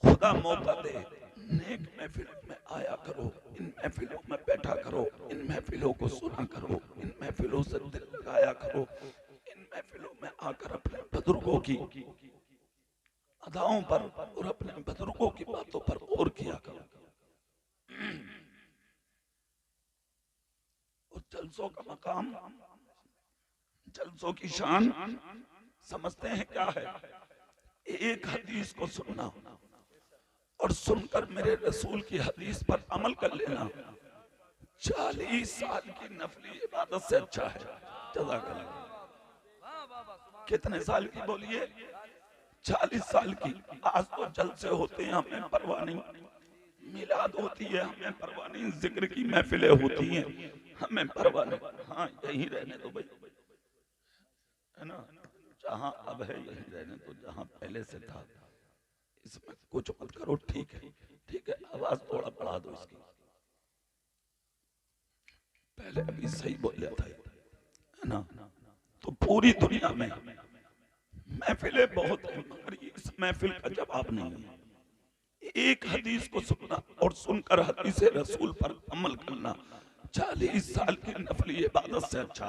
खुदा मौका दे, नेक महफिलों में आया करो, इन महफिलों में बैठा करो, इन महफिलों को सुना करो, इन महफिलों से दिल लगाया करो, इन महफिलों में आकर अपने बुजुर्गों की अदाओं पर और अपने बुजुर्गों की बातों पर गौर किया करो। और जलसों का मकाम, जलसों की शान समझते हैं क्या है? एक हदीस को सुनना और सुनकर मेरे रसूल की हदीस पर अमल कर लेना 40 साल की नफली इबादत से अच्छा है। जज़ाकल्लाह। कितने साल की बोलिए? 40 साल की। आज तो जलसे होते हैं, हमें परवाह नहीं, मिलाद होती है, हमें परवाह नहीं, जिक्र की महफिलें होती हैं, हमें परवाह नहीं। हाँ, यहीं रहने दो भाई, है ना, जहाँ अब है यहीं रहने दो, जहाँ पहले से था इसमें कुछ मत करो। ठीक है, ठीक है, आवाज थोड़ा बढ़ा दो इसकी, पहले अभी सही बोल था, है ना। तो पूरी दुनिया में महफिलें बहुत हैं, मगर इस महफिल का जवाब नहीं है। एक हदीस को सुनना और सुनकर हदीस रसूल पर अमल करना 40 साल की नफली इबादत से अच्छा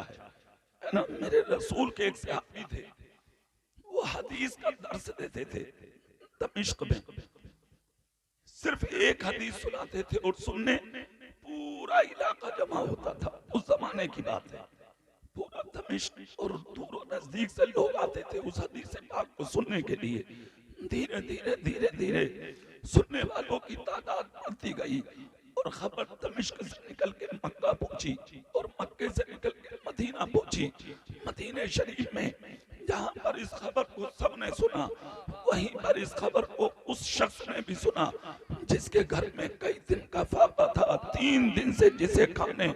है ना। मेरे रसूल के एक सहाबी थे, वो हदीस का दर्स देते थे दमिश्क में। सिर्फ एक हदीस सुनाते थे और सुनने पूरा इलाका जमा होता था। उस जमाने की बात है, पूरा दमिश्क और दूर नजदीक से लोग आते थे उस हदीस पाक को सुनने के लिए। धीरे धीरे धीरे धीरे सुनने वालों की तादाद बढ़ती गई और खबर दमिश्क से निकल के मक्का पहुंची और मक्के से निकल के मदीना पहुंची। मदीने शरीफ में जहां पर इस खबर को सबने सुना, वहीं पर इस खबर को उस शख्स ने भी सुना जिसके घर में कई दिन का फाका था, 3 दिन से जिसे खाने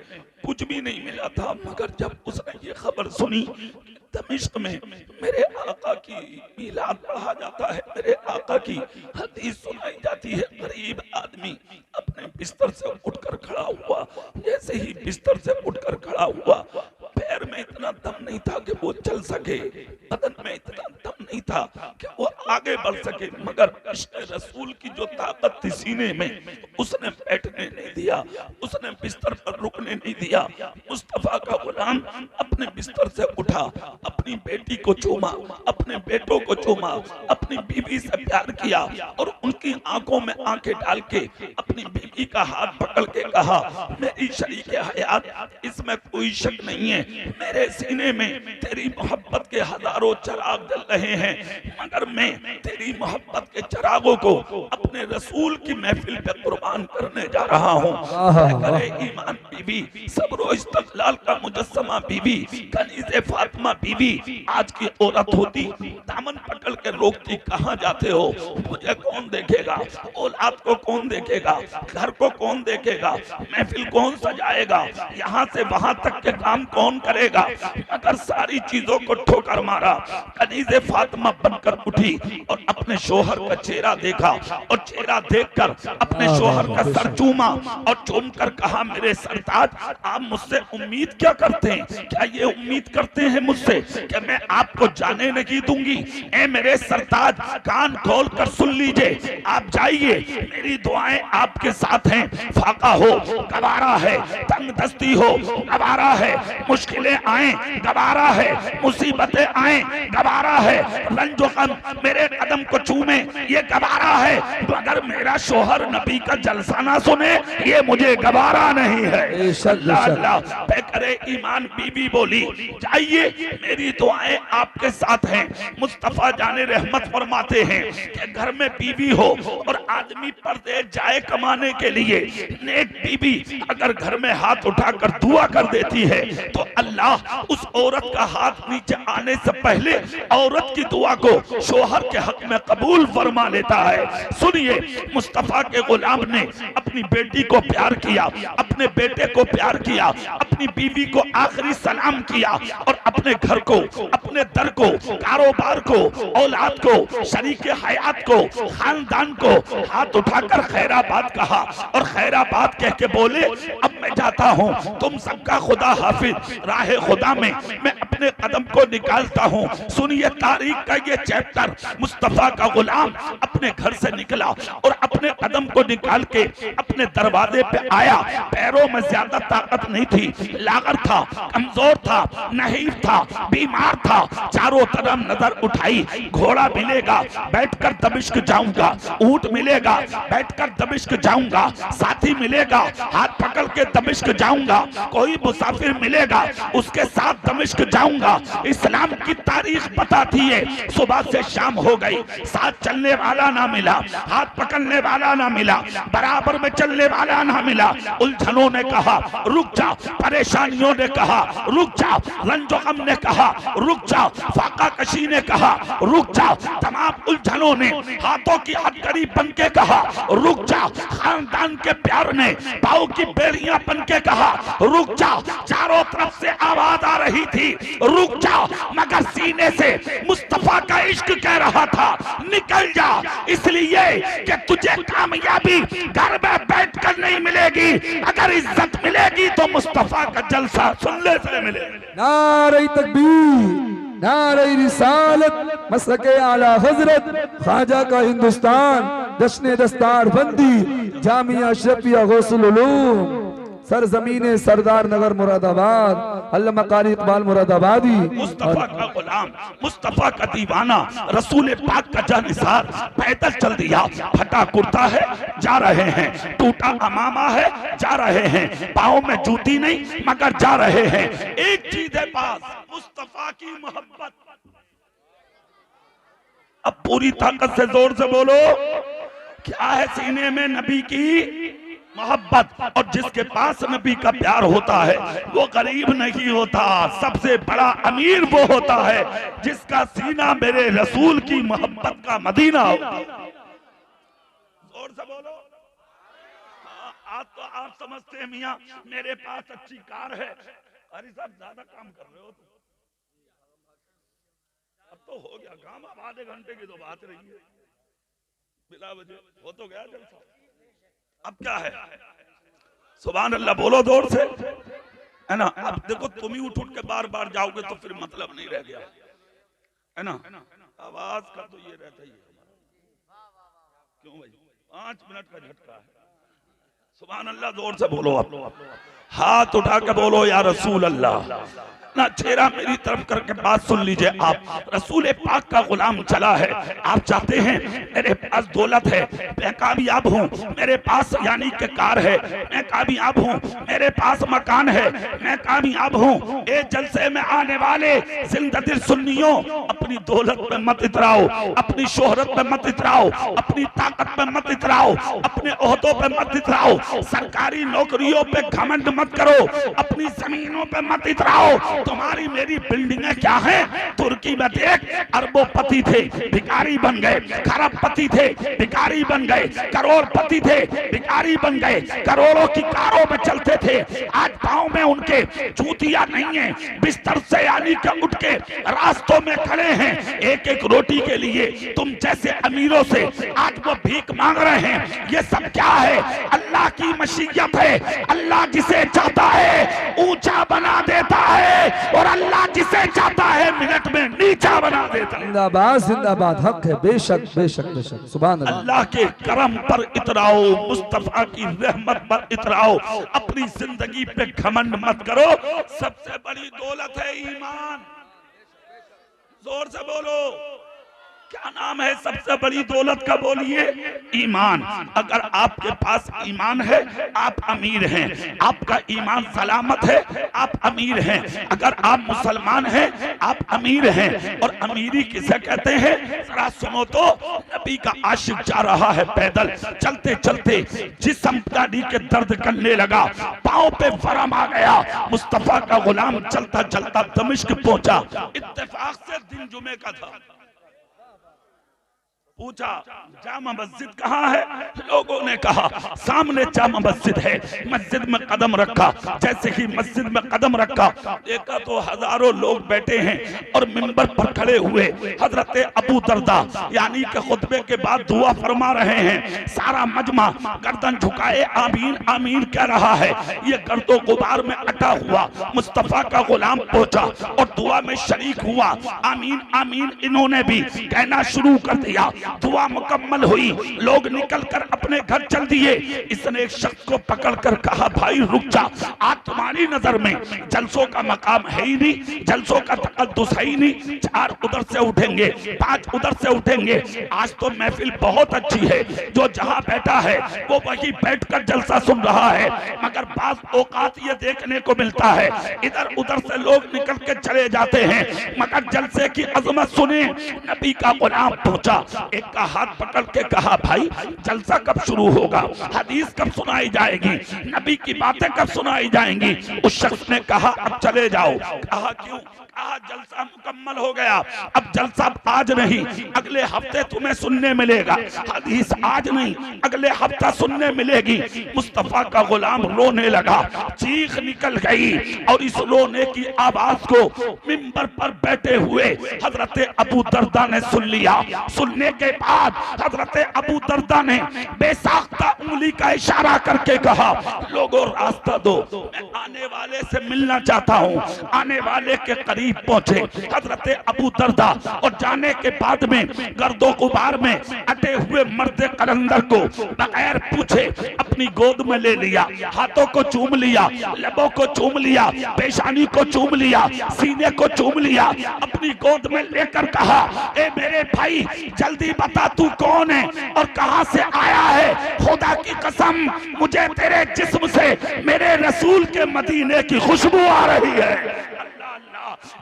कुछ भी नहीं मिला था। मगर जब उसने ये खबर सुनी दमिश्क में मेरे आका की मिलाद पढ़ा जाता है, मेरे आका की हदीस सुनाई जाती है, गरीब आदमी अपने बिस्तर से उठकर खड़ा हुआ। जैसे ही बिस्तर से उठकर खड़ा हुआ, पैर में इतना दम नहीं था कि वो चल सके, बदन में इतना दम नहीं था कि वो आगे बढ़ सके, मगर इश्क़ रसूल की जो ताकत थी सीने में, उसने बैठने नहीं दिया, उसने बिस्तर पर रुकने नहीं दिया। मुस्तफा का गुलाम अपने बिस्तर से उठा, अपनी बेटी को चूमा, अपने बेटों को चूमा, अपनी बीवी से प्यार किया और उनकी आंखों में आंखें डाल के अपनी बीवी का हाथ पकड़ के कहा, मेरी शरीके हयात, इसमें कोई शक नहीं है, मेरे सीने में तेरी मोहब्बत के हजारों चिराग जल रहे हैं, मगर मैं तेरी मोहब्बत के चिरागों को अपने रसूल की महफिल पे कुर्बान करने जा रहा हूँ। ईमान बीबी, सब्र और इस्तक़लाल का मुजस्समा बीबी, कनीज़े फातिमा बीबी आज की औरत होती दामन पकड़ के रोकती, कहाँ जाते हो, मुझे कौन देखेगा, औलाद को कौन देखेगा, घर को कौन देखेगा, महफिल कौन सजाएगा, यहाँ से वहां तक के काम कौन करेगा। मगर सारी चीजों को ठोकर मारा, कनीज़े फातिमा बनकर उठी और अपने शोहर का चेहरा देखा और चेहरा देखकर अपने शोहर का सर चूमा और चूम कर कहा, मेरे सरताज, आप मुझसे उम्मीद क्या करते हैं, क्या ये उम्मीद करते हैं मुझसे कि मैं आपको जाने नहीं दूंगी। ए मेरे सरताज, कान खोल कर सुन लीजिए, आप जाइए, मेरी दुआएं आपके साथ हैं। फाका हो, गवारा है, तंग दस्ती हो, गवारा है, मुश्किलें आए, गवारा है, मुसीबतें आए, गवारा है, रंजो गम मेरे कदम को चूमे, ये गवारा है, मगर मेरा शोहर नबी का जलसा ना सुने, ये मुझे गवारा नहीं है। अल्लाह करे ईमान बीबी बोली, जाइए, मेरी दुआएं आपके साथ हैं। मुस्तफा जाने रहमत फरमाते हैं कि घर में बीवी हो और आदमी परदेश जाए कमाने के लिए, नेक बीवी अगर घर में हाथ उठाकर दुआ कर देती है तो अल्लाह उस औरत का हाथ नीचे आने से पहले औरत की दुआ को शोहर के हक में कबूल फरमा लेता है। सुनिए, मुस्तफा के गुलाम ने अपनी बेटी को प्यार किया, अपने बेटे को प्यार किया, अपनी बीवी को आखिरी सलाम किया और अपने घर को, अपने दर को, कारोबार को, औलाद को, शरीके हयात को, खानदान को हाथ उठाकर खैराबाद कहा और खैराबाद कह के बोले, अब मैं जाता हूँ, तुम सबका खुदा हाफिज, राह खुदा में मैं अपने कदम को निकालता हूँ। सुनिए तारीख का ये चैप्टर। मुस्तफा का गुलाम अपने घर से निकला और अपने कदम को निकाल के अपने दरवाजे पे आया। पैरों में ज्यादा ताकत नहीं थी, लागर था, कमजोर था, नहीफ था, बीमार था। चारों तरफ नजर उठाई, घोड़ा मिलेगा बैठकर दमिश्क जाऊंगा, ऊंट मिलेगा बैठकर दमिश्क जाऊंगा, साथी मिलेगा हाथ पकड़ के दमिश्क जाऊंगा, कोई मुसाफिर मिलेगा उसके साथ दमिश्क जाऊंगा। इस्लाम की तारीख बताती है सुबह से शाम हो गई, साथ चलने वाला ना मिला, हाथ पकड़ने वाला ना मिला, बराबर में चलने वाला ना मिला। उलझनों ने कहा रुक जा, परेशानियों ने कहा रुक जा, रंजो गम ने कहा रुक जा, फाका कशी ने कहा रुक जा, तमाम उलझनों ने हाथों की हथकड़ी बन के कहा रुक जा, खानदान के प्यार ने पाँव की बेड़ियां बन के कहा रुक जा। चारों तरफ से आवाज आ रही थी रुक जा, मगर सीने से मुस्तफा का इश्क कह रहा था निकल जा, इसलिए कि तुझे कामयाबी घर में बैठकर नहीं मिलेगी, अगर इज्जत मिलेगी तो मुस्तफा का जलसा सुनने से मिलेगा। नारे तकबीर, नारे रिसालत, मसलके आला हजरत, ख्वाजा का हिंदुस्तान, जश्न दस्तार बंदी, जामिया अशरफिया गौसुल उलूम, सरजमीने सरदार नगर मुरादाबाद, अल्लामा कारी इकबाल मुरादाबादी। मुस्तफा का गुलाम, मुस्तफा का दीवाना, रसूल पाक का जानिसार पैदल चल दिया। फटा कुर्ता है जा रहे हैं, टूटा अमामा है जा रहे हैं, पाँव में जूती नहीं मगर जा रहे हैं। एक चीज है पास, मुस्तफा की मोहब्बत। अब पूरी ताकत से जोर से बोलो, क्या है सीने में नबी की मोहब्बत। और जिसके पास नबी का प्यार होता है वो गरीब नहीं होता, सबसे बड़ा अमीर वो होता है जिसका सीना मेरे रसूल की मोहब्बत का मदीना हो। जोर से बोलो। आज तो आप समझते हैं मियां मेरे पास अच्छी कार है, अरे साहब ज्यादा काम कर रहे हो तो अब तो हो गया काम, अब आधे घंटे की तो बात रही है, बिला वजह हो तो गया जलसा। अब क्या है, सुभान अल्लाह बोलो जोर से, है ना। अब देखो तुम ही उठ उठ के बार बार जाओगे तो फिर मतलब नहीं रह गया, है ना। आवाज का तो ये रहता ही है, क्यों भाई 5 मिनट का झटका है। सुभान अल्लाह जोर से बोलो, आप हाथ उठा के बोलो या रसूल अल्लाह। ना चेहरा मेरी तरफ करके बात सुन लीजिए आप। रसूल पाक का गुलाम चला है, आप चाहते हैं मेरे पास दौलत है मैं कामयाब हूँ, मेरे पास यानी के कार है मैं कामयाब हूँ, मेरे पास मकान है मैं कामयाब हूँ। ए जलसे में आने वाले जिंदगी सुन्नियों, अपनी दौलत पे मत इतराओ, अपनी शोहरत पे मत इतराओ, अपनी ताकत पे मत इतराओ, अपने ओहदों पे मत इतराओ, सरकारी नौकरियों पे घमंड मत करो, अपनी जमीनों पे मत इतराओ। तुम्हारी मेरी बिल्डिंगें क्या हैं? तुर्की में देख अरबोपति थे भिखारी बन गए, खरबपति थे भिखारी बन गए, करोड़पति थे भिखारी बन गए, करोड़ों की कारों में चलते थे, आज पाँव में उनके जूतियां नहीं है, बिस्तर से यानी के उठ के रास्तों में खड़े हैं एक एक रोटी के लिए। तुम जैसे अमीरों से आज वो भीख मांग रहे हैं, ये सब क्या है? अल्लाह की मशीयत है। अल्लाह जिसे चाहता है ऊंचा बना देता है और अल्लाह जिसे चाहता है मिनट में नीचा बना देता है। जिंदाबाद जिंदाबाद, हक है, बेशक बेशक बेशक, सुभान अल्लाह। अल्लाह के करम पर इतराओ, मुस्तफा की रहमत पर इतराओ, अपनी जिंदगी पे घमंड मत करो। सबसे बड़ी दौलत है ईमान। जोर से बोलो, क्या नाम है सबसे बड़ी दौलत का? बोलिए ईमान। अगर आपके पास ईमान है आप अमीर हैं, आपका ईमान सलामत है आप अमीर हैं। अगर आप मुसलमान हैं आप अमीर हैं। और अमीरी किसे कहते हैं जरा सुनो तो। नबी का आशिक जा रहा है पैदल, चलते चलते जिस्म गाड़ी के दर्द करने लगा, पाँव पे वरम आ गया। मुस्तफा का गुलाम चलता चलता दमिश्क पहुंचा। इत्तेफाक से दिन जुमे का था। पूछा जामा मस्जिद कहाँ है? लोगों ने कहा सामने जामा मस्जिद है। मस्जिद में कदम रखा, जैसे ही मस्जिद में कदम रखा देखा तो हजारों लोग बैठे हैं और मिंबर पर खड़े हुए हजरत अबू दरदा यानी कि खुतबे के बाद दुआ फरमा रहे हैं। सारा मजमा गर्दन झुकाए आमीन आमीन कह रहा है। ये गर्दो गुबार में अटा हुआ मुस्तफा का गुलाम पहुंचा और दुआ में शरीक हुआ। आमीन आमीन इन्होंने भी कहना शुरू कर दिया। दुआ मुकम्मल हुई, लोग निकलकर अपने घर चल दिए। इसने एक शख्स को पकड़कर कहा भाई रुक जा, आज तुम्हारी नजर में जलसों का मकाम है ही नहीं, जलसों का तकद्दुस है ही नहीं। 4 उधर से उठेंगे, 5 उधर से उठेंगे। आज तो महफिल बहुत अच्छी है, जो जहां बैठा है वो वही बैठकर जलसा सुन रहा है। मगर बाज औकात ये देखने को मिलता है इधर उधर से लोग निकल के चले जाते हैं, मगर जलसे की अजमत सुने। नबी का गुलाम पहुंचा, एक का हाथ पकड़ के कहा भाई जलसा कब शुरू होगा, हदीस कब सुनाई जाएगी, नबी की बातें कब सुनाई जाएंगी। उस शख्स ने कहा अब चले जाओ। कहा क्यों? कहा जलसा मुकम्मल हो गया, अब जलसा आज नहीं अगले हफ्ते तुम्हें सुनने मिलेगा, हदीस आज नहीं अगले हफ्ता सुनने मिलेगी। मुस्तफा का गुलाम रोने लगा, चीख निकल गई और इस रोने की आवाज को मिंबर पर बैठे हुए हजरत अबू दरदा ने सुन लिया। सुनने के बाद हजरत अबू दरदा ने बेसाख्ता उंगली का इशारा करके कहा लोगों रास्ता दो, मैं आने वाले से मिलना चाहता हूँ। आने वाले के करीब पहुंचे हजरत अबू दरदा और जाने के बाद में गर्दो गुबार में अटे हुए मर्द कलंदर को बगैर पूछे अपनी गोद में ले लिया, हाथों को चूम लिया, लबों को चूम लिया, पेशानी को चूम लिया, सीने को चूम लिया, अपनी गोद में लेकर कहा ए मेरे भाई जल्दी बता तू कौन है और कहां से आया है। खुदा की कसम मुझे तेरे जिस्म से मेरे रसूल के मदीने की खुशबू आ रही है।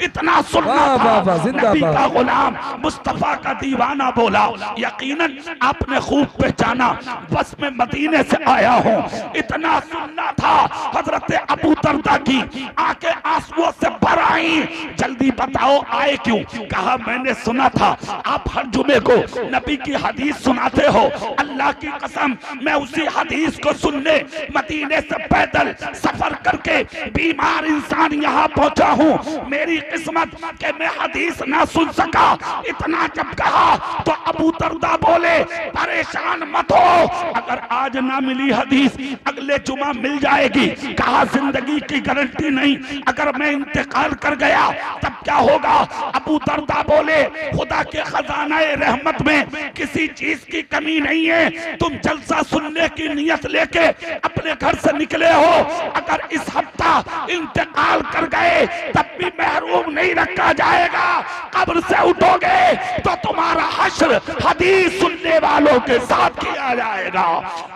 इतना सुनना था। नबी का गुलाम मुस्तफा का दीवाना बोला यकीनन आपने खूब पहचाना, बस मैं मदीने से आया हूँ। इतना सुनना था। हजरत अबू दरदा की आंखें आंसुओं से भर आई। जल्दी बताओ आए क्यों? कहा मैंने सुना था आप हर जुमे को नबी की हदीस सुनाते हो। अल्लाह की कसम मैं उसी हदीस को सुनने मदीने से पैदल सफर करके बीमार इंसान यहाँ पहुंचा हूँ। मेरी किस्मत के मैं हदीस ना सुन सका। इतना जब कहा तो अबू दरदा बोले परेशान मत हो, अगर आज ना मिली हदीस अगले जुमा मिल जाएगी। कहा जिंदगी की गारंटी नहीं, अगर मैं इंतकाल कर गया तब क्या होगा? अबू दरदा बोले खुदा के खजानाए रहमत में किसी चीज की कमी नहीं है। तुम जलसा सुनने की नियत लेके अपने घर से निकले हो, अगर इस हफ्ता इंतकाल कर गए तब भी महरूम नहीं रखा जाएगा। कब्र से उठोगे तो तुम्हारा हश्र हदीस सुनने वालों के साथ किया जाएगा।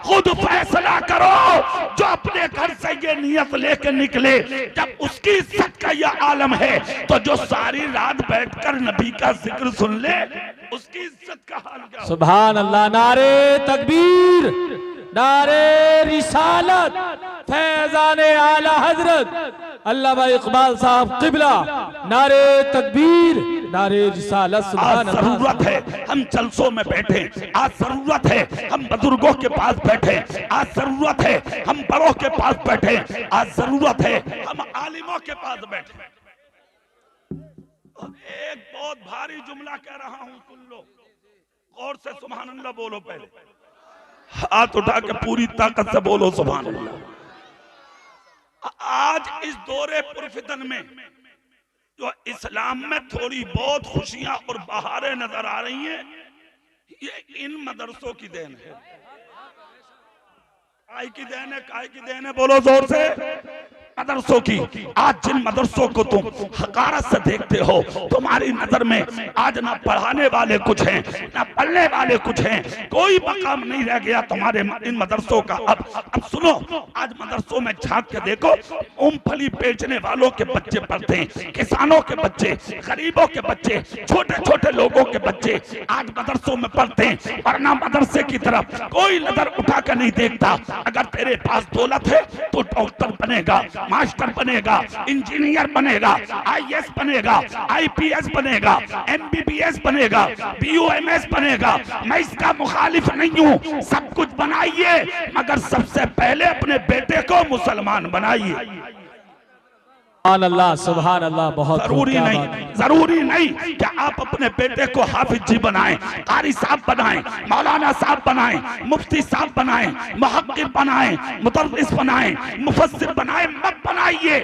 खुद फैसला करो। जो अपने घर से ये नियत लेकर निकले, जब उसकी इज्जत का यह आलम है तो जो सारी रात बैठकर नबी का जिक्र सुन ले उसकी इज्जत का हाल क्या? सुभान अल्लाह। नारे तकबीर, नारे रिसालत, फैजाने आला हजरत अल्लामा इकबाल साहब किबला। नारे तकबीर, नारे रिसालत। सुभान अल्लाह। जरूरत है हम जलसों में बैठे, आज जरूरत है हम बुजुर्गों के पास बैठे, आज जरूरत है हम बड़ों के पास बैठे, आज जरूरत है हम आलिमों के पास बैठे। एक बहुत भारी जुमला कह रहा हूं, सुन लो गौर से। सुभान अल्लाह बोलो, पहले हाथ उठा के पूरी ताकत से बोलो सुभान अल्लाह। आज इस दौरे पुरफितन में जो इस्लाम में थोड़ी बहुत खुशियां और बहारें नजर आ रही हैं, ये इन मदरसों की देन है। काय की देन है? काय की देन है? बोलो जोर से। मदरसों की। आज जिन मदरसों को तुम हकारत से देखते हो, तुम्हारी नजर में आज ना पढ़ाने वाले कुछ हैं ना पढ़ने वाले कुछ हैं, कोई मकाम नहीं रह गया तुम्हारे इन मदरसों का। अब सुनो, आज मदरसों में झांक के देखो, मूंगफली बेचने वालों के बच्चे पढ़ते हैं, किसानों के बच्चे, गरीबों के बच्चे, छोटे छोटे लोगों के बच्चे आज मदरसों में पढ़ते हैं। वरना मदरसे की तरफ कोई नजर उठा कर नहीं देखता। अगर तेरे पास दौलत है तो डॉक्टर बनेगा, मास्टर बनेगा, इंजीनियर बनेगा, आईएएस बनेगा, आईपीएस बनेगा, एमबीबीएस बनेगा, बीओएमएस बनेगा। मैं इसका मुखालिफ नहीं हूँ, सब कुछ बनाइए, मगर सबसे पहले अपने बेटे को मुसलमान बनाइए। सुभान अल्लाह। बहुत जरूरी नहीं कि आप अपने बेटे को हाफिज जी बनाएं, कारी साहब बनाएं, मौलाना साहब बनाएं, मुफ्ती साहब बनाएं, मुहक्किक बनाएं, मुदर्रिस बनाएं, मुफस्सिर बनाएं, मत बनाइए,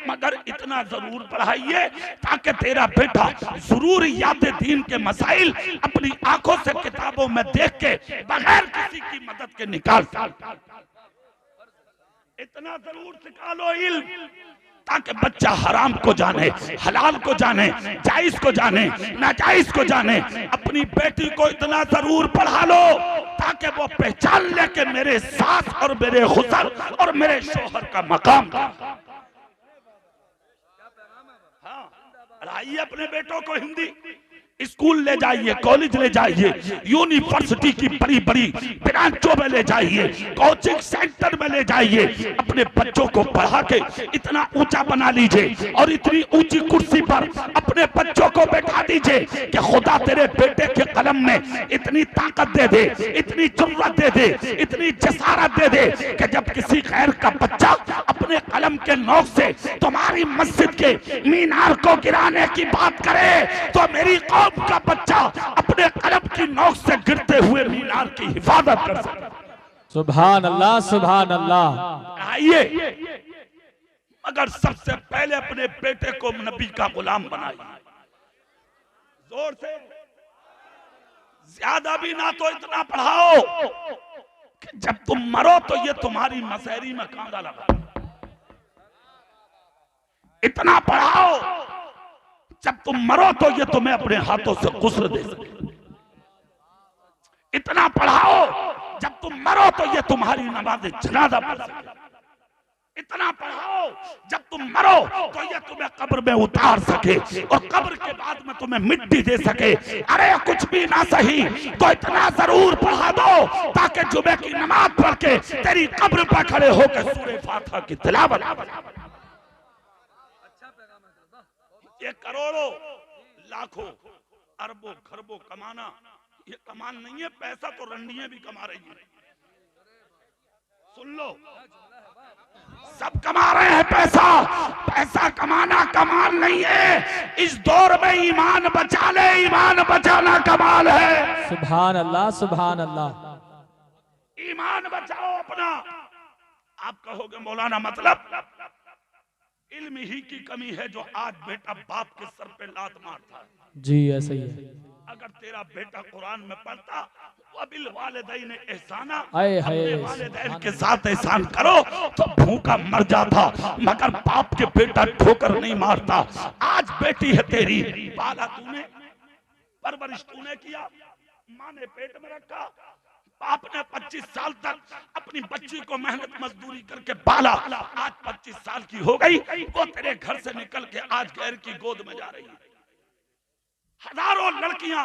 मगर इतना जरूर पढ़ाइए ताकि तेरा बेटा जरूर याद दीन के मसाइल अपनी आंखों से किताबों में देख के बगैर किसी की मदद के निकाल। इतना जरूर सिखा लो इल्म, ताकि बच्चा हराम को जाने, हलाल को जाने, जायज को जाने, नाजायज को जाने। अपनी बेटी को इतना जरूर पढ़ा लो ताकि वो पहचान ले कि मेरे सास और मेरे हुस्न और मेरे शोहर का मकाम। हाँ, पढ़ाइए अपने बेटों को हिंदी, स्कूल ले जाइए, कॉलेज ले जाइए, यूनिवर्सिटी की बड़ी बड़ी ब्रांचों में ले जाइए, कोचिंग सेंटर में ले जाइए। अपने बच्चों को पढ़ा के इतना ऊंचा बना लीजिए और इतनी ऊंची कुर्सी पर अपने बच्चों को बैठा दीजिए कि खुदा तेरे बेटे के कलम में इतनी ताकत दे दे, इतनी जुर्रत दे दे, इतनी जसारत दे दे कि जब किसी गैर का बच्चा अपने कलम के नोक से तुम्हारी मस्जिद के मीनार को गिराने की बात करे तो मेरी कौम का बच्चा अपने कलम की नोक से गिरते हुए मीनार की हिफाजत कर सकता। सुभान अल्लाह, सुभान अल्लाह। आइए, मगर सबसे पहले अपने बेटे को नबी का गुलाम बनाइए। जोर से, ज्यादा भी ना तो इतना पढ़ाओ कि जब तुम मरो तो ये तुम्हारी मसहरी में कांदा लगा। इतना पढ़ाओ जब तुम मरो तो ये तुम्हें अपने हाथों से गुस्ल दे सके। इतना पढ़ाओ जब तुम मरो तो ये तुम्हारी नमाज जनाजा पढ़ सके। इतना पढ़ाओ जब तुम मरो तो ये तुम्हें कब्र में उतार सके और कब्र के बाद में तुम्हें मिट्टी दे सके। अरे कुछ भी ना सही तो इतना जरूर पढ़ा दो ताकि जुमे की नमाज पढ़ के तेरी कब्र पर खड़े होकर सूरह फातिहा की तिलावत। ये करोड़ों, लाखों, अरबों, खरबों कमाना ये कमाल नहीं है। पैसा तो रंडियां भी कमा रही हैं, सुन लो, सब कमा रहे हैं पैसा। पैसा कमाना कमाल नहीं है, इस दौर में ईमान बचा ले, ईमान बचाना कमाल है। सुभान अल्लाह, सुभान अल्लाह। ईमान बचाओ अपना। आप कहोगे मौलाना मतलब इल्म ही की कमी है जो आज बेटा बाप के सर पे लात मारता है। जी ऐसा ही है। अगर तेरा बेटा कुरान में पढ़ता, वबिल वालिदैन एहसाना, अपने वालिदैन के साथ एहसान करो तो भूखा मर जाता, मगर बाप के बेटा ठोकर नहीं मारता। आज बेटी है तेरी, पाला तूने, परवरिश तूने किया, माँ ने पेट में रखा, बाप ने 25 साल तक अपनी बच्ची को मेहनत मजदूरी करके पाला। आज 25 साल की हो गई, वो तेरे घर से निकल के आज गैर की गोद में जा रही है। हजारों लड़कियां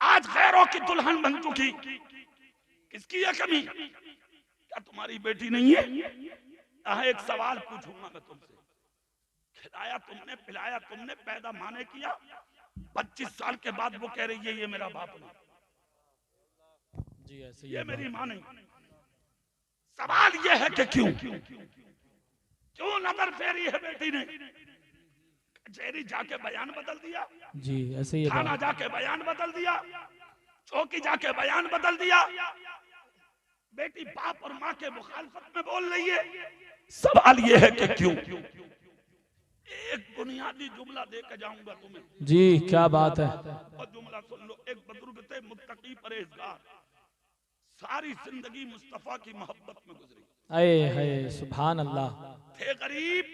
आज गैरों की दुल्हन बन चुकी। किसकी है कमी? क्या तुम्हारी बेटी नहीं है? यहाँ एक सवाल पूछूंगा मैं तुमसे, खिलाया तुमने, पिलाया तुमने, पैदा माने किया, 25 साल के बाद वो कह रही है ये मेरा बाप नहीं, जी ऐसे ये मेरी मां नहीं। सवाल ये है कि क्यों नजर फेरी है बेटी ने? कचहरी जाके बयान बदल दिया, जी ऐसे ही, थाना जाके बयान बदल दिया, चौकी जाके बयान बदल दिया। बेटी बाप और माँ के मुखालफत में बोल रही है। सवाल ये है कि क्यों? एक बुनियादी जुमला दे के जाऊंगा तुम्हें। जी क्या बात है। और जुमला सुन लो। एक बुजुर्ग थे, मुत्तकी परहेजगार, सारी जिंदगी मुस्तफा की मोहब्बत में गुजरी। अये है, सुभान अल्लाह। थे गरीब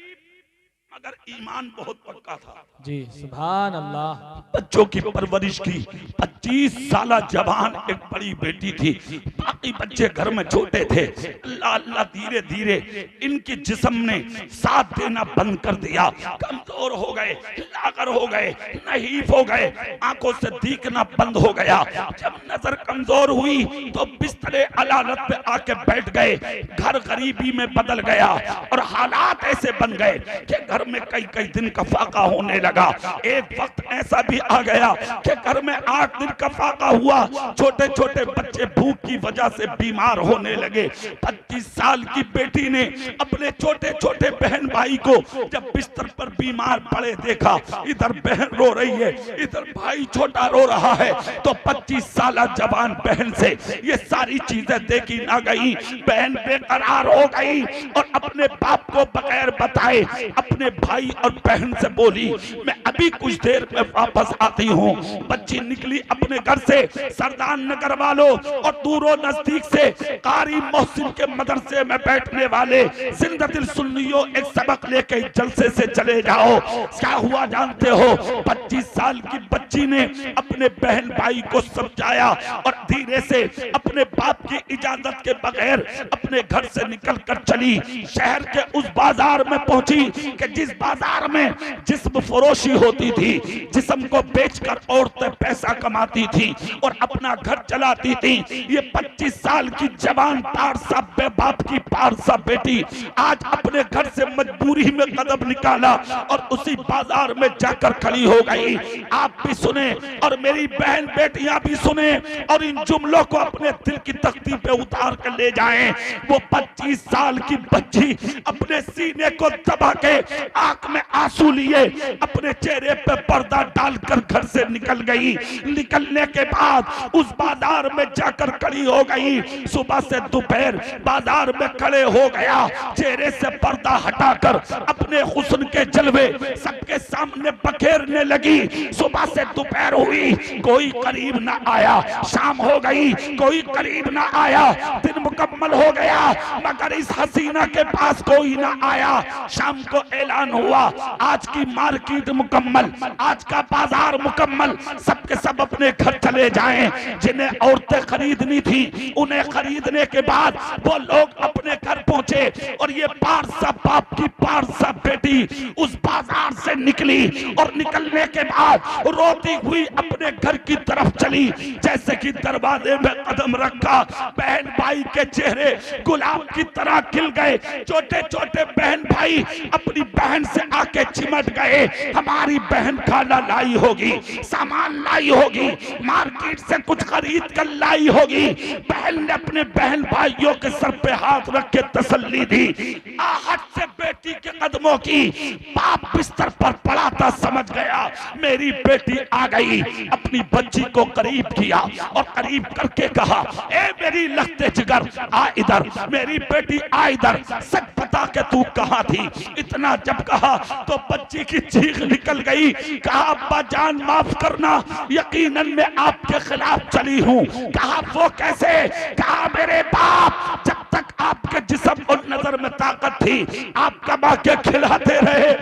मगर ईमान बहुत पक्का था। जी सुभान अल्लाह। बच्चों की परवरिश की। 25 साल जवान एक बड़ी बेटी थी, बाकी बच्चे घर में छोटे थे। अल्लाह अल्लाह धीरे धीरे इनके जिस्म ने साथ देना बंद कर दिया, कमजोर हो गए, लागर हो गए, नहीफ हो गए, आंखों से दिखना बंद हो गया। जब नजर कमजोर हुई तो बिस्तरे अलालत पे आके बैठ गए। घर गरीबी में बदल गया और हालात ऐसे बन गए कि घर में कई कई दिन का फाका होने लगा। एक वक्त ऐसा भी आ गया कि घर में 8 दिन का फाका हुआ। छोटे छोटे बच्चे भूख की वजह से बीमार होने लगे। 25 साल की बेटी ने अपने छोटे छोटे बहन भाई को जब बिस्तर पर बीमार पड़े देखा, इधर बहन रो रही है, इधर भाई छोटा रो रहा है, तो 25 साल जवान बहन से ये सारी चीजें देखी ना गई। बहन बेकरार हो गई और अपने बाप को बगैर बताए अपने भाई और बहन से बोली, मैं अभी कुछ देर में वापस आती हूँ। बच्ची निकली अपने घर से, सरदार नगर वालों और दूरों नजदीक से कारी मोहसिन के मदरसे में बैठने वाले जिंदा दिल सुन्नियों, एक सबक लेके जलसे से चले जाओ। क्या हुआ जानते हो? 25 साल की बच्ची ने अपने बहन भाई को समझाया और धीरे से अपने बाप की इजाजत के बगैर अपने घर से निकल कर चली। शहर के उस बाजार में पहुंची कि जिस बाजार में जिस्म फरोशी होती थी, जिस्म को बेचकर औरतें पैसा कमाती थी और अपना घर चलाती थी। ये 25 साल की जवान पारसा बेबाप की पारसा बेटी आज अपने घर से मजबूरी में कदम निकाला और उसी बाजार में जाकर खड़ी हो गई। आप भी सुने और मेरी बहन बेटियां भी सुने और इन जुमलों को अपने दिल की तख्ती पे उतार कर ले जाएं। वो 25 साल की बच्ची अपने सीने को दबा के आंख में आंसू लिए अपने चेहरे पे पर्दा डालकर घर से निकल गई। निकलने के बाद उस बाजार में जाकर खड़ी हो गई। सुबह से दोपहर बाजार में खड़े हो गया, चेहरे से पर्दा हटाकर अपने हुस्न के जलवे सबके सामने बखेरने लगी। सुबह से दोपहर हुई, कोई करीब ना आया। शाम हो गई, कोई करीब ना आया। दिन मुकम्मल हो गया मगर इस हसीना के पास कोई ना आया। शाम को ऐलान हुआ, आज की मार्केट मुकम्मल, आज का बाजार मुकम्मल, सबके सब अपने घर चले जाएं। जिन्हें औरतें खरीदनी थी उन्हें खरीदने के बाद वो लोग अपने घर पहुंचे और ये पारसा बाप की पारसा बेटी उस बाजार से निकली और निकलने के बाद रोती हुई अपने घर की तरफ चली। जैसे कि दरवाजे में कदम रखा, बहन भाई के चेहरे गुलाब की तरह खिल गए। छोटे छोटे बहन भाई अपनी बहन से आके चिमट गए। हमारी बहन खाना लाई होगी, सामान लाई होगी, मार्केट से कुछ खरीद कर लाई होगी। बहन ने अपने बहन भाइयों के सर पे हाथ रख के तसल्ली दी। आहट से बेटी के कदमों की बाप बिस्तर पर पड़ा था, समझ गया मेरी बेटी आ गई। अपनी बच्ची को करीब किया और करीब करके कहा, ए मेरी लखते जिगर आ इधर, मेरी बेटी आ इधर, सच बता के तू कहाँ थी? इतना जब कहा तो बच्ची की चीख निकल गई। कहा अब्बा जान माफ करना, यकीनन मैं आपके खिलाफ चली हूँ। कहा वो कैसे? कहा मेरे बाप जब तक आपके जिस्म और नजर में ताकत थी आप कमा के खिलाते रहे,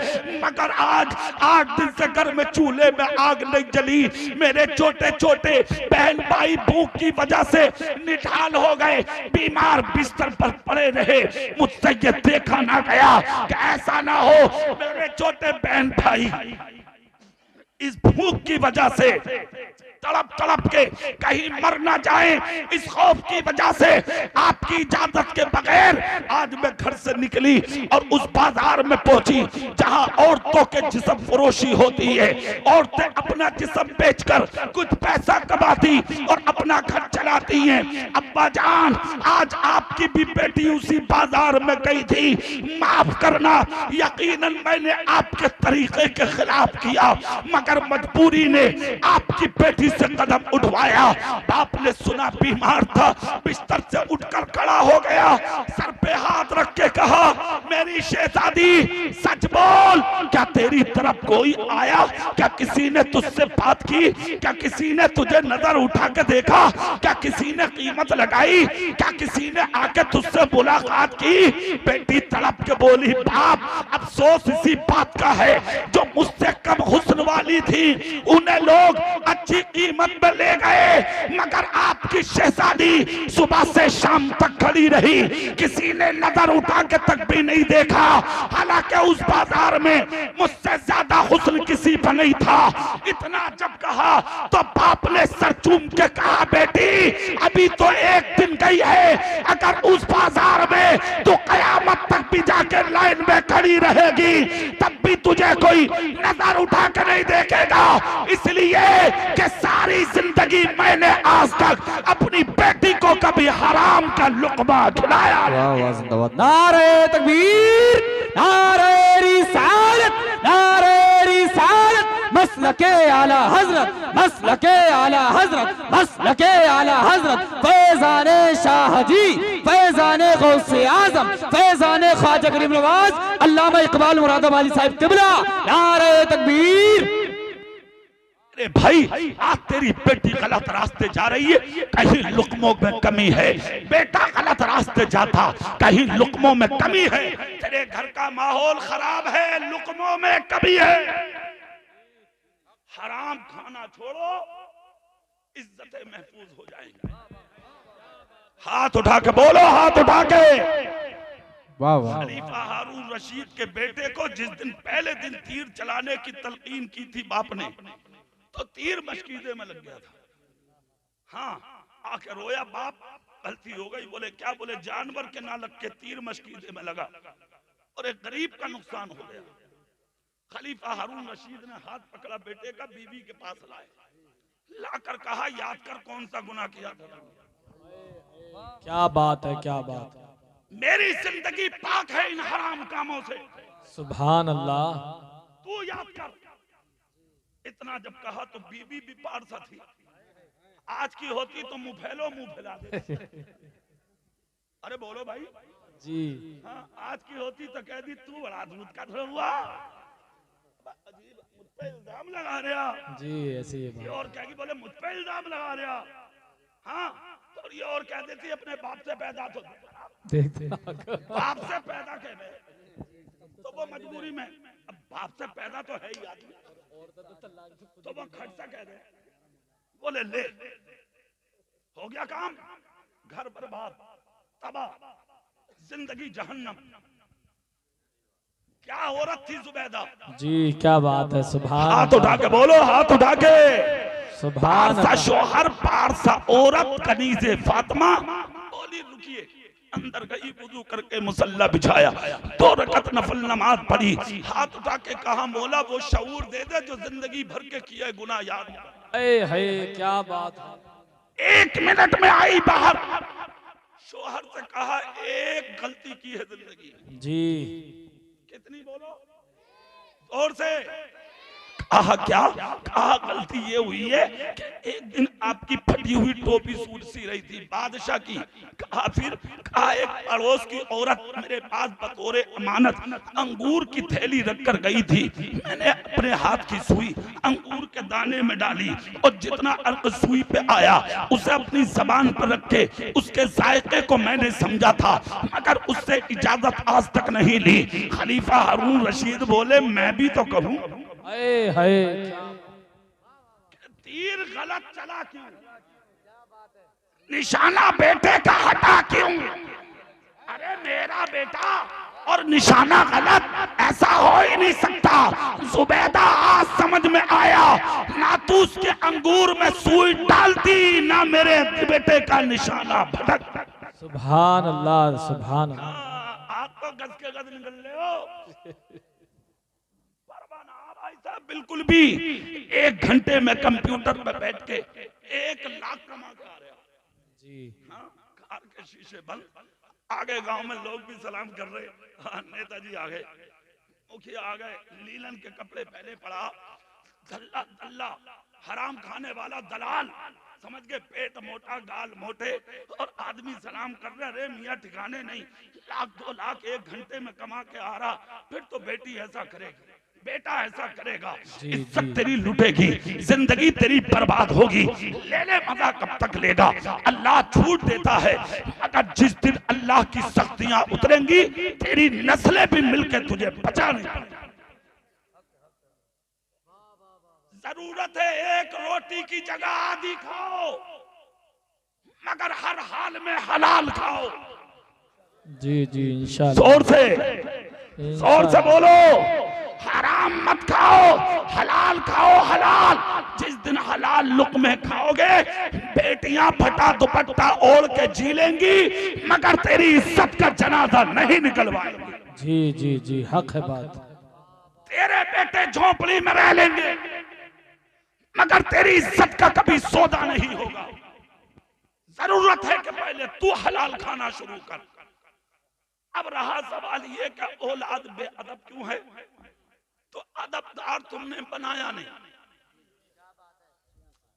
मगर आज 8 दिन से घर में चूल्हे में आग नहीं जली। मेरे छोटे छोटे बहन भाई भूख की वजह से निठाल हो गए, बीमार बिस्तर पर पड़े रहे। मुझसे ये देखा ना गया कि ऐसा ना हो मेरे छोटे बहन भाई इस भूख की वजह से तड़प तड़प के कहीं मर ना जाए। इस खौफ की वजह से आपकी इजाजत के बगैर आज मैं घर से निकली और उस बाजार में पहुंची जहां औरतों के जिस्म फरोशी होती है। औरतें अपना जिस्म बेचकर कुछ पैसा कमाती और अपना घर चलाती हैं। अब्बा जान आज आपकी भी बेटी उसी बाजार में गई थी, माफ करना यकीनन मैंने आपके तरीके के खिलाफ किया, मगर मजबूरी ने आपकी बेटी से कदम उठवाया। बाप ने सुना बीमार था, बिस्तर से उठकर खड़ा हो गया, सर पे हाथ रख के कहा, मेरी शहजादी सच बोल, क्या तेरी तरफ कोई आया? क्या किसी ने तुझसे बात की? क्या किसी ने तुझे नजर उठा के देखा? क्या किसी ने कीमत लगाई? क्या किसी ने आके तुझसे मुलाकात की? बेटी तड़प के बोली, बाप अफसोस इसी बात का है, जो मुझसे कम हुस्न वाली थी उन्हें लोग अच्छी कीमत में ले गए, मगर आपकी शहजादी सुबह से शाम तक खड़ी रही, किसी ने नजर उठा के तक भी नहीं देखा। हालांकि उस बाजार में मुझसे ज्यादा हुस्न किसी पर नहीं था। इतना जब कहा तो बाप ने सर चूम के कहा, बेटी अभी तो एक दिन गई है, अगर उस बाजार में तो कयामत तक भी जाकर लाइन में खड़ी रहेगी, तब भी तुझे कोई नजर उठा कर नहीं देखेगा। इसलिए कि सारी जिंदगी मैंने आज तक अपनी बेटी को कभी हराम का लुक़मा खिलाया। नारे तकबीर, नारे रिसालत, नारे रिसालत, मसलके आला हजरत, मसलके आला हजरत, मसलके आला हजरत, फैजाने शाह जी, फैजाने गौसे आजम, फैजाने ख्वाजा गरीब नवाज अल्लामा इकबाल मुरादाबादी साहिब किबला। नारे तकबीर। अरे भाई, आज तेरी बेटी गलत रास्ते जा रही है, कहीं लुक़मों में कमी है। बेटा गलत रास्ते जाता, कहीं लुक़मों में कमी है। तेरे घर का माहौल खराब है, लुक़मों में कमी है। हराम खाना छोड़ो, इज्जतें महफूज हो जाएंगी। हाथ उठा के बोलो, हाथ उठा के। वाह वाह। खलीफा हारून रशीद के बेटे को जिस दिन पहले दिन तीर चलाने की तलकीन की थी बाप ने, तो तीर मशकीदे में लग गया था। हाँ, आके रोया, बाप गलती हो गई। बोले क्या? बोले जानवर के ना लग के तीर मशकीदे में लगा और एक गरीब का नुकसान हो गया। खलीफा हारून रशीद ने हाथ पकड़ा बेटे का, बीवी के पास लाए, लाकर कहा, याद कर कौन सा गुनाह किया था। क्या बात है, क्या बात है। मेरी जिंदगी पाक है इन हराम कामों से, सुभान अल्लाह। तू याद कर। इतना जब कहा तो बीबी भी पारसा थी। आज की होती तो मुंह फैलो, मुंह फैला दे। अरे बोलो भाई जी। हाँ, आज की होती तो कह दी तू बड़ा दूध का हुआ, अजीब मुझ पे इल्जाम लगा रहा जी। ऐसे ही ये और क्या की, बोले मुझ पे इल्जाम लगा रहा। हाँ, और ये और कह देती अपने बाप से पैदा तो देखते बाप से पैदा कह दे तो वो मजबूरी में, अब बाप से पैदा तो है ही आदमी, तो वो खर्चा कह दे। बोले ले, हो गया काम, घर बर्बाद, तबाह, जिंदगी जहन्नम। क्या औरत थी जुबैदा जी। क्या बात है, सुभान। हाथ उठा के बोलो, हाथ उठा के। सुभान पारसा शोहर, पारसा औरत, कनीज़े फातिमा। बोली रुकिए, अंदर गई, वुजू करके मुसल्ला बिछाया, 2 रकअत नफल नमाज पढ़ी, हाथ उठा के कहा, मौला वो शऊर दे दे जो जिंदगी भर के किए गुनाह याद। है क्या बात है। 1 मिनट में आई बाहर, शोहर से कहा, एक गलती की है जिंदगी जी। कितनी? बोलो जोर से। कहा क्या? कहा गलती ये हुई है कि एक दिन आपकी फटी हुई टोपी सूट सी रही थी बादशाह की। कहा फिर? कहा एक पड़ोस की औरत मेरे पास बतौर अमानत अंगूर की थैली रखकर गई थी, मैंने अपने हाथ की सुई अंगूर के दाने में डाली और जितना अर्क सुई पे आया उसे अपनी जबान पर रख के उसके जायके को मैंने समझा था, मगर उससे इजाजत आज तक नहीं ली। खलीफा हारून रशीद बोले, मैं भी तो कहूं, तीर गलत चला क्यों? निशाना बेटे का हटा क्यों? अरे मेरा बेटा और निशाना गलत, ऐसा हो ही नहीं सकता। जुबैदा आज समझ में आया, ना तू उसके अंगूर में सुई डालती, ना मेरे बेटे का निशाना भटक। सुभान अल्लाह, सुभान अल्लाह। आप तो गज के गज निकल ले हो। बिल्कुल भी 1 घंटे में कंप्यूटर पे बैठ के 1 लाख कमा के आ रहा जी। हाँ, कार के शीशे बंद, आगे गांव में लोग भी सलाम कर रहे। हाँ, नेताजी आ गए, मुखिया आ गए, लीलन के कपड़े पहले पड़ा, धल्ला धल्ला हराम खाने वाला दलाल, समझ के पेट मोटा गाल मोटे, और आदमी सलाम कर रहा, रे मियाँ ठिकाने नहीं, लाख 2 लाख 1 घंटे में कमा के आ रहा, फिर तो बेटी ऐसा करेगी, बेटा ऐसा करेगा, इज्जत तेरी लुटेगी, जिंदगी तेरी बर्बाद होगी, ले ले मजा कब तक लेगा। अल्लाह छूट देता है, मगर जिस दिन अल्लाह की सख्तियां उतरेंगी तेरी नस्लें भी मिलकर तुझे बचा नहीं पाएंगी। जरूरत है एक रोटी की जगह आधी खाओ, मगर हर हाल में हलाल खाओ। जी जी इंशाल्लाह। जोर से बोलो, हराम मत खाओ, हलाल खाओ, हलाल। जिस दिन हलाल लुक़्मे खाओगे, बेटियां फटा दुपट्टा ओढ़ के जी लेंगी, मगर तेरी इज्जत का जनाजा नहीं निकलवाएंगी। जी जी जी, हक है बात। तेरे बेटे झोंपड़ी में रह लेंगे, मगर तेरी इज्जत का कभी सौदा नहीं होगा। जरूरत है कि पहले तू हलाल खाना शुरू कर। अब रहा सवाल ये कि औलाद बेअदब क्यों है, तो अदबदार तुमने बनाया नहीं।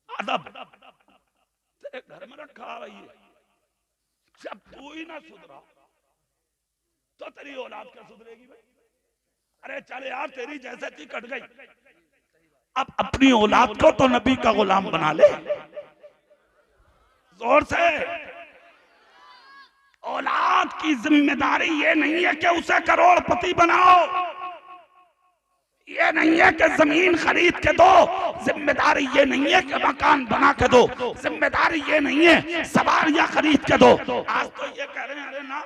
अदब तेरे घर में रखा है, जब तू ही ना सुधरा तो तेरी औलाद क्या सुधरेगी भाई। अरे चले यार, तेरी जैसे थी कट गई, अब अपनी औलाद को तो नबी का गुलाम बना ले। जोर से, औलाद की जिम्मेदारी ये नहीं है कि उसे करोड़पति बनाओ, ये नहीं है कि जमीन खरीद के दो, जिम्मेदारी ये नहीं है कि मकान बना के दो, जिम्मेदारी ये नहीं है सवारियां खरीद के दो। आज तो ये कह रहे हैं, अरे ना,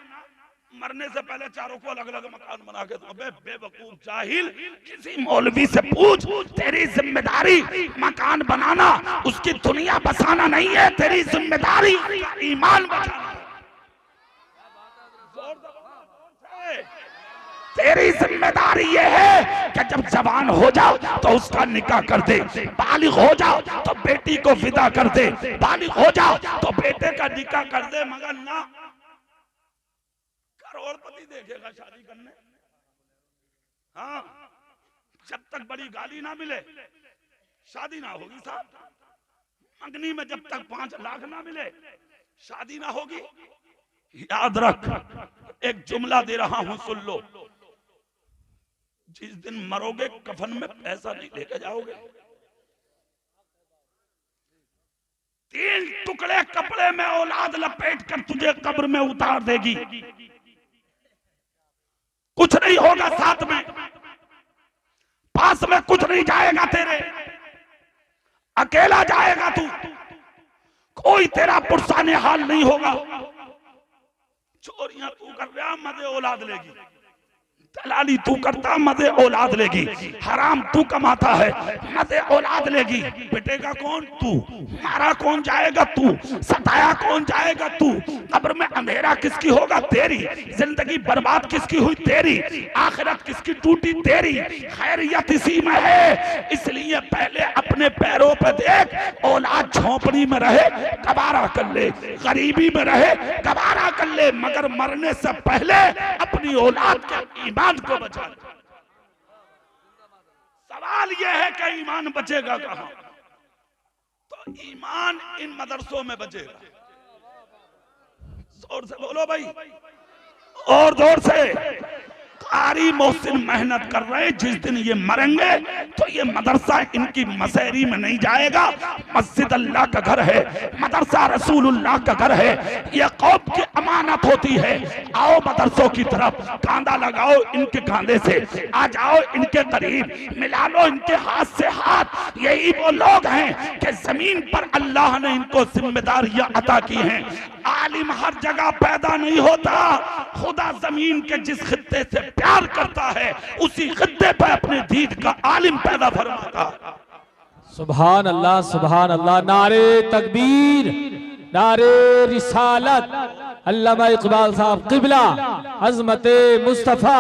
मरने से पहले चारों को अलग अलग मकान बना के दो। बेवकूफ जाहिल, किसी मौलवी से पूछ, तेरी जिम्मेदारी मकान बनाना, उसकी दुनिया बसाना नहीं है, तेरी जिम्मेदारी ईमान बचाना। तेरी जिम्मेदारी ये है कि जब जवान हो जाओ तो उसका निकाह कर दे, बालिग हो जाओ तो बेटी को विदा कर दे, बालिग हो जाओ तो बेटे का निकाह कर दे। मगर ना, करोड़पति देखेगा शादी करने। हाँ, जब तक बड़ी गाली ना मिले शादी ना होगी साहब। मंगनी में जब तक 5 लाख ना मिले शादी ना होगी। याद रख, एक जुमला दे रहा हूं, सुन लो। जिस दिन मरोगे कफन में पैसा नहीं लेके जाओगे। 3 टुकड़े कपड़े में औलाद लपेट कर तुझे कब्र में उतार देगी, कुछ नहीं होगा साथ में, पास में कुछ नहीं जाएगा तेरे, अकेला जाएगा तू, कोई तेरा पुरसाने हाल नहीं होगा। चोरियां तू कर रहा, मजे औलाद लेगी, दलाली तू करता, मजे औलाद लेगी, हराम तू कमाता है, मजे औलाद लेगी। पिटेगा कौन? तू। मारा कौन जाएगा? तू। सताया कौन जाएगा? तू। कब्र में अंधेरा किसकी होगा? तेरी। जिंदगी बर्बाद किसकी हुई? तेरी। आखिरत किसकी टूटी? तेरी। खैरियत इसी में है, इसलिए पहले अपने पैरों पे देख। औलाद झोंपड़ी में रहे गवारा कर ले, गरीबी में रहे गवारा कर ले, मगर मरने से पहले अपनी औलाद के ईमान को बचा ले। सवाल यह है कि ईमान बचेगा कहां? तो ईमान इन मदरसों में बचेगा। जोर से बोलो भाई, और जोर से। कारी मोहसिन मेहनत कर रहे, जिस दिन ये मरेंगे तो ये मदरसा इनकी मसहरी में नहीं जाएगा। मस्जिद अल्लाह का घर है, मदरसा रसूलुल्लाह का घर है, ये कौम की अमानत होती है। आओ मदरसों की तरफ, कांधा लगाओ इनके कांधे से, आ जाओ इनके करीब, मिला लो इनके हाथ से हाथ। यही वो लोग हैं कि जमीन पर अल्लाह ने इनको जिम्मेदारियां अता की हैं। आलिम हर जगह पैदा नहीं होता, खुदा जमीन के जिस खित्ते से प्यार करता है उसी खित्ते पर अपने दीन का आलिम पैदा फरमाता। सुभान अल्लाह, सुभान अल्लाह। नारे तकबीर, नारे रिसालत। अल्लामा इकबाल साहब किबला, अजमते मुस्तफा,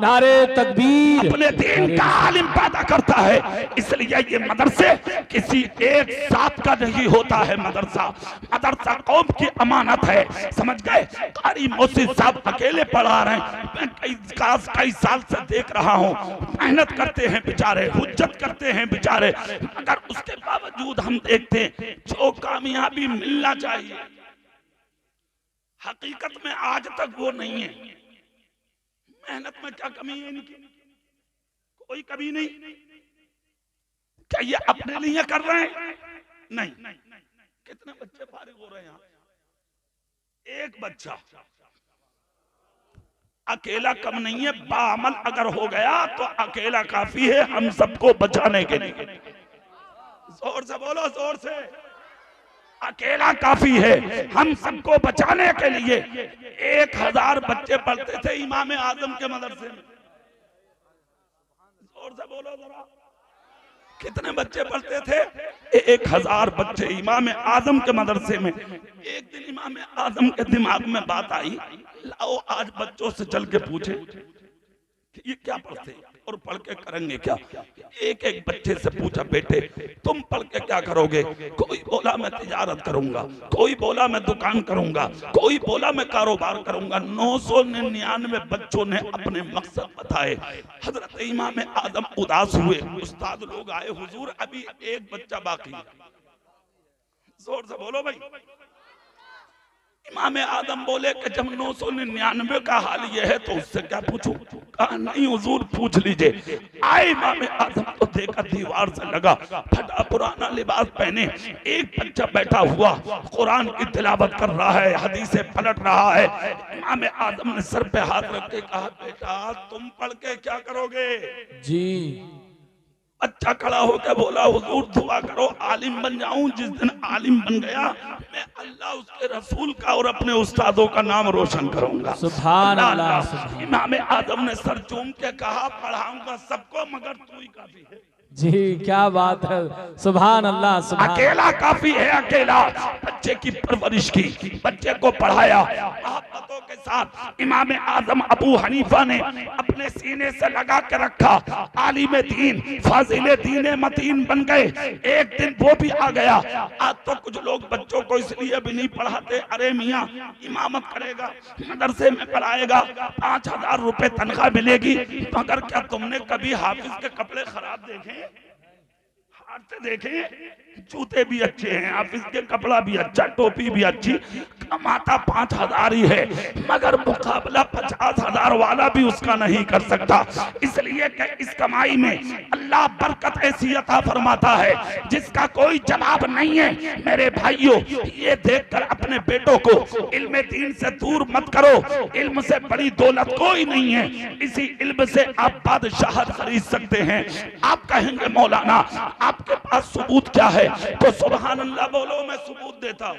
नारे तकबीर, अपने दीन का आलिम पैदा करता है। इसलिए ये मदरसे किसी एक साथ का नहीं होता है। मदरसा मदरसा कौम की अमानत है, समझ गए। कारी मोहसिन साहब अकेले पढ़ा रहे हैं, मैं कई साल से देख रहा हूँ, मेहनत करते हैं बेचारे, हुज्जत करते हैं बेचारे, मगर उसके बावजूद हम देखते हैं जो कामयाबी मिलना चाहिए हकीकत में आज तक वो नहीं है। मेहनत में क्या कमी है इनकी? कोई कमी नहीं। क्या ये अपने लिए कर रहे हैं? नहीं। कितने बच्चे फारिग हो रहे हैं यहाँ? एक बच्चा अकेला कम नहीं है, बाअमल अगर हो गया तो अकेला काफी है हम सबको बचाने के लिए। जोर से बोलो, जोर से। अकेला काफी है हम सबको बचाने के लिए। 1000 बच्चे पढ़ते थे इमाम आजम के मदरसे में। जोर से बोलो जरा, कितने बच्चे पढ़ते थे? 1000 बच्चे इमाम आजम के मदरसे में। एक दिन इमाम आजम के दिमाग में बात आई, लाओ आज बच्चों से चल के पूछे कि ये क्या पढ़ते और पढ़ के करेंगे क्या। एक एक बच्चे से पूछा, बेटे तुम पढ़ के क्या करोगे? कोई बोला मैं तिजारत करूंगा, कोई बोला मैं दुकान करूंगा, कोई बोला मैं कारोबार करूंगा। 999 बच्चों ने अपने मकसद बताए। हजरत इमाम आदम उदास हुए। उस्ताद लोग आए, हुजूर अभी एक बच्चा बाकी है। जोर से बोलो भाई। इमाम आदम बोले कि जब 999 का हाल यह है तो उससे क्या पूछूं? कहा नहीं हुजूर पूछ लीजिए। आए इमाम आदम को देखा दीवार से लगा, फटा पुराना लिबास पहने एक बच्चा बैठा हुआ कुरान की तिलावत कर रहा है, हदीसें पलट रहा है। इमाम आदम ने सर पे हाथ रख के कहा, बेटा तुम पढ़ के क्या करोगे? जी। बच्चा खड़ा होकर बोला, हुजूर दुआ करो आलिम बन जाऊं। जिस दिन आलिम बन गया मैं अल्लाह उसके रसूल का और अपने उस्तादों का नाम रोशन करूंगा। सुभान अल्लाह। इमाम आदम ने सर चूम के कहा, पढ़ाऊंगा सबको मगर तू ही काफी है। जी क्या बात है, सुभान अल्लाह। अकेला काफी है, अकेला। बच्चे की परवरिश की, बच्चे को पढ़ाया मोहब्बतों के साथ। इमाम आजम अबू हनीफा ने अपने सीने से लगा के रखा, आलिम दीन फाजिल दीन मतीन बन गए। एक दिन वो भी आ गया। आज तो कुछ लोग बच्चों को इसलिए भी नहीं पढ़ाते, अरे मियाँ इमामत करेगा, मदरसे में पढ़ाएगा, 5000 रुपए तनख्वाह मिलेगी, मगर क्या तुमने कभी हाफिज के कपड़े खराब देखे? हाथ से देखें, जूते भी अच्छे हैं, हाफिज के कपड़ा भी अच्छा, टोपी भी अच्छी। कमाता 5000 ही है, मगर मुकाबला 50,000 वाला भी उसका नहीं कर सकता। इसलिए कि इस कमाई में अल्लाह बरकत ऐसी अता फरमाता है जिसका कोई जवाब नहीं है। मेरे भाइयों, ये देखकर अपने बेटों को इल्म दीन से दूर मत करो। इल्म से बड़ी दौलत कोई नहीं है। इसी इल्म से आप बादशाहत खरीद सकते हैं। आप कहेंगे मौलाना आपके पास सबूत क्या है? तो सुभान अल्लाह बोलो, मैं सबूत देता हूँ।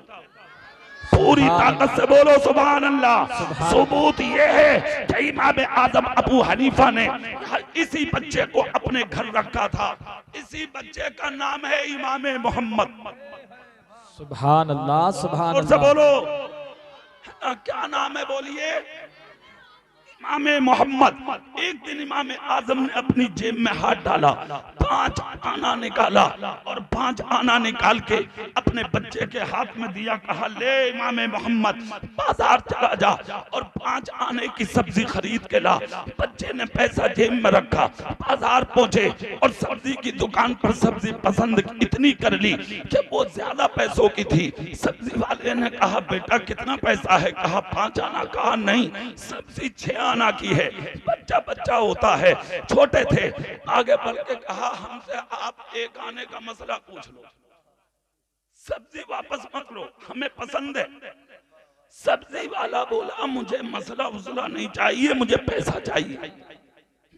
पूरी ताकत से बोलो सुभान अल्लाह। सबूत ये है कि इमाम आजम अबू हनीफा ने इसी बच्चे को अपने घर रखा था। इसी बच्चे का नाम है इमाम मोहम्मद। सुभान अल्लाह, सुभान और से अल्लाह। बोलो क्या नाम है? बोलिए इमाम मोहम्मद। एक दिन इमाम आजम ने अपनी जेब में हाथ डाला, 5 आना निकाला और 5 आना निकाल के अपने बच्चे के हाथ में दिया। कहा ले इमाम मोहम्मद बाजार चला जा और 5 आने की सब्जी खरीद के ला। बच्चे ने पैसा जेब में रखा, बाजार पहुंचे और सब्जी की दुकान पर सब्जी पसंद इतनी कर ली कि वो ज्यादा पैसों की थी। सब्जी वाले ने कहा बेटा कितना पैसा है? कहा 5 आना। कहा नहीं, सब्जी 6 आना की है। बच्चा होता है, छोटे थे। आगे बढ़ के कहा हमसे आप 1 आने का मसला पूछ लो, सब्जी वापस मत लो, हमें पसंद है। सब्जी वाला बोला मुझे मसला वसला नहीं चाहिए, मुझे पैसा चाहिए।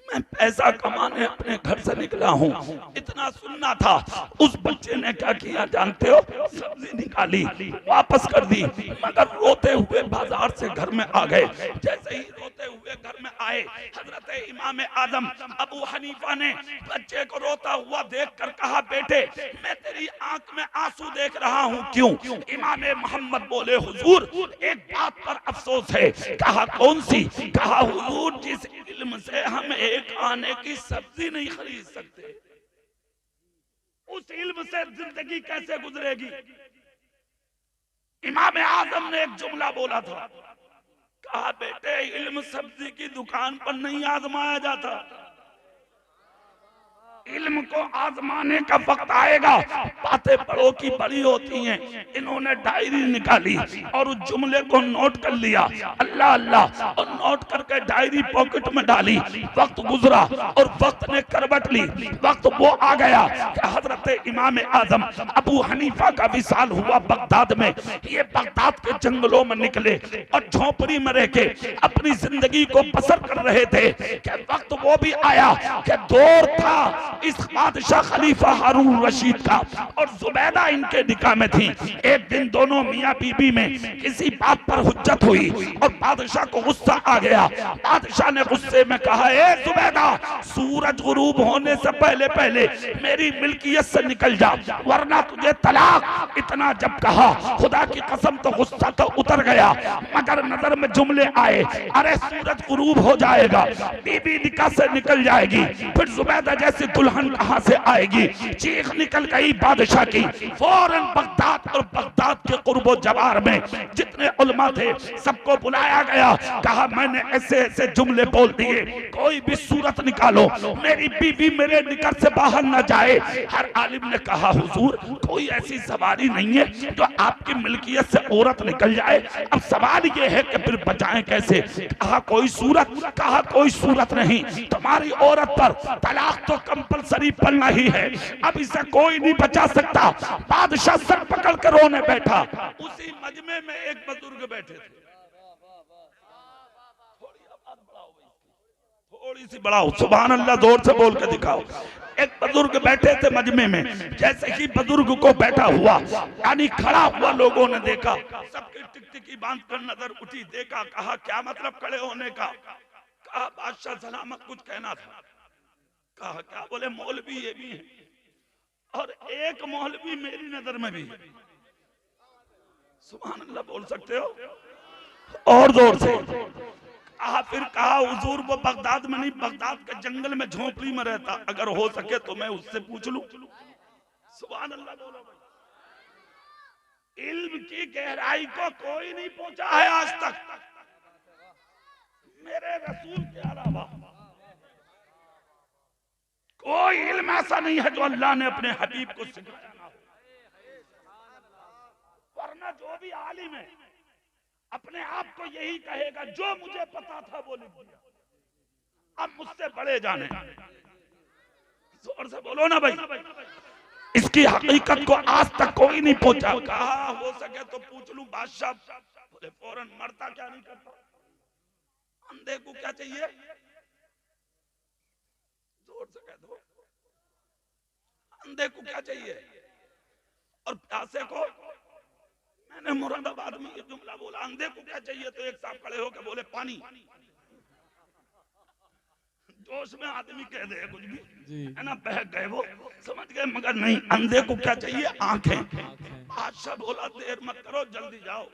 मैं पैसा कमाने अपने घर से निकला हूँ। इतना सुनना था। उस बच्चे ने क्या किया जानते हो? सब्जी निकाली, वापस कर दी, मगर रोते हुए बाजार से घर में आ गए। जैसे ही रोते हुए घर में आए, हजरत इमाम आजम अबू हनीफा ने बच्चे को रोता हुआ देखकर कहा बेटे मैं तेरी आंख में आंसू देख रहा हूँ, क्यों? इमाम मोहम्मद बोले हुजूर एक बात पर अफसोस है। कहा कौन सी? कहा हुजूर जिस इल्म से हम एक आने की सब्जी नहीं खरीद सकते। उस इल्म से जिंदगी कैसे गुजरेगी? इमाम आजम ने एक जुमला बोला था, कहा बेटे इल्म सब्जी की दुकान पर नहीं आजमाया जाता, इल्म को आजमाने का वक्त आएगा। बातें बड़ों की बड़ी होती हैं। इन्होंने डायरी निकाली और उस जुमले को नोट कर लिया, अल्लाह अल्लाह, और नोट करके डायरी पॉकेट में डाली। वक्त गुजरा और वक्त ने करवट ली। वक्त वो आ गया कि हजरत इमाम आजम अबू हनीफा का विसाल हुआ बगदाद में। ये बगदाद के जंगलों में निकले और झोपड़ी में रह के अपनी जिंदगी को बसर कर रहे थे कि वक्त वो भी आया कि दौर था इस बादशाह खलीफा हारून रशीद का, और जुबैदा इनके निकाह में थी। एक दिन दोनों मियां बीबी में किसी बात पर हुज्जत हुई और बादशाह को गुस्सा आ गया। बादशाह ने गुस्से में कहा, ए जुबैदा, सूरज गुरूब होने से पहले पहले मेरी मिल्कियत से निकल जा, वरना तुझे तलाक। इतना जब कहा, खुदा की कसम तो गुस्सा तो उतर गया, मगर नजर में जुमले आए, अरे सूरज गुरूब हो जाएगा, बीबी निकाह से निकल जाएगी, फिर जुबैदा जैसी दुल्हन कहां से आएगी? चीख निकल गई बादशाह की। फौरन बगदाद और बगदाद के कुर्बो जवार में जितने उलमा थे सबको बुलाया गया। कहा मैंने ऐसे ऐसे जुमले बोल दिए, कोई भी सूरत निकालो, मेरी बीवी मेरे निकट से बाहर न जाए। हर आलिम ने कहा, हुजूर कोई ऐसी सवारी नहीं है जो आपकी मिल्कियत से औरत निकल जाए, अब सवाल ये है कि फिर बचाएं कैसे? कहा कोई सूरत, कहा कोई सूरत नहीं, तुम्हारी औरत पर तलाक तो कंपलसरी पढ़ना ही है, अब इसे कोई नहीं बचा सकता। बादशाह सर पकड़ कर रोने बैठा। उसी मजमे में एक बुजुर्ग बैठे थे, थोड़ी सी बढ़ाओ, सुभान अल्लाह जोर से बोल के दिखाओ। एक बुजुर्ग बैठे थे मजमे में, जैसे कि बुजुर्ग को बैठा हुआ यानी खड़ा हुआ लोगों ने देखा, सबकी टिकटिकी बांध कर नजर उठी, देखा, कहा क्या मतलब खड़े होने का? कहा बादशाह सलामत कुछ कहना था। कहा क्या? बोले मौलवी ये भी है और एक मौलवी मेरी नजर में भी है। सुभान अल्लाह बोल सकते हो और जोर से? कहा फिर कहा हुजूर वो बगदाद में नहीं, बगदाद के जंगल में झोपड़ी में रहता, अगर हो सके तो मैं उससे पूछ लूं। सुभान अल्लाह बोलो। इल्म की गहराई को कोई नहीं पहुंचा है आज तक मेरे रसूल के अलावा। कोई इल्म ऐसा नहीं है जो अल्लाह ने अपने हबीब को सिखाया ना हो। वरना जो भी आलिम है अपने आप को यही कहेगा, जो मुझे पता था वो लिख दिया, अब मुझसे बड़े जाने। जोर से बोलो ना भाई। इसकी हकीकत को आज तक कोई नहीं पहुंचा। कहा हो सके तो पूछ लूं बादशाह। बोले फौरन, मरता क्या नहीं करता, अंधे को क्या चाहिए? जोर से कह दो, अंधे को क्या चाहिए? और प्यासे को? मैंने मुरादाबाद में ये जुमला बोला, अंधे को क्या चाहिए? तो एक साहब खड़े होकर बोले पानी। जोश में आदमी कह दे कुछ भी, है ना, बहक गए वो, समझ गए, मगर नहीं, अंधे को क्या चाहिए? आंखें। बादशाह बोला देर मत करो, जल्दी जाओ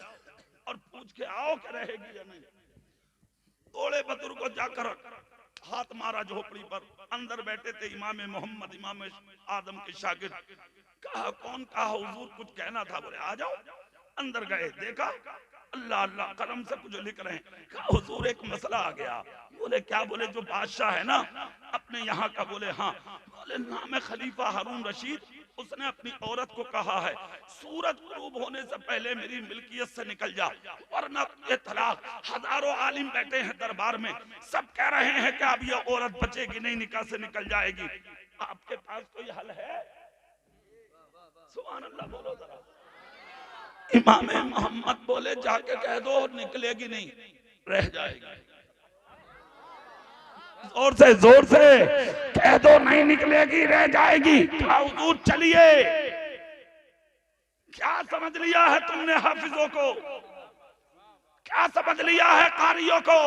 और पूछ के आओ कि रहेगी या नहीं। थोड़े बुजुर्ग को जाकर हाथ मारा झोपड़ी पर, अंदर बैठे थे इमाम मोहम्मद, इमाम आदम के शागिर्द। कहा कौन? कहा हुजूर कुछ कहना था। बोले आ जाओ। अंदर गए, देखा अल्लाह अल्लाह कलम से कुछ लिख रहे हैं। कहा हुजूर एक मसला आ गया। बोले क्या? बोले जो बादशाह है ना अपने यहाँ का। बोले हाँ। बोले नाम है खलीफा हारून रशीद, उसने अपनी औरत को कहा है सूरज गुरूब होने से पहले मेरी मिल्कियत से निकल जा, वरना ये तलाक। हजारों आलिम बैठे हैं दरबार में, सब कह रहे हैं कि अब ये औरत बचेगी नहीं, निकाह से निकल जाएगी। आपके पास कोई हल है? सुभान अल्लाह बोलो जरा। इमाम मोहम्मद बोले जाके कह दो निकलेगी नहीं, रह जाएगी। जोर से कह दो नहीं निकलेगी, रह जाएगी। हुजूर चलिए। क्या समझ लिया है तुमने हाफिजों को? क्या समझ लिया है कारियों को?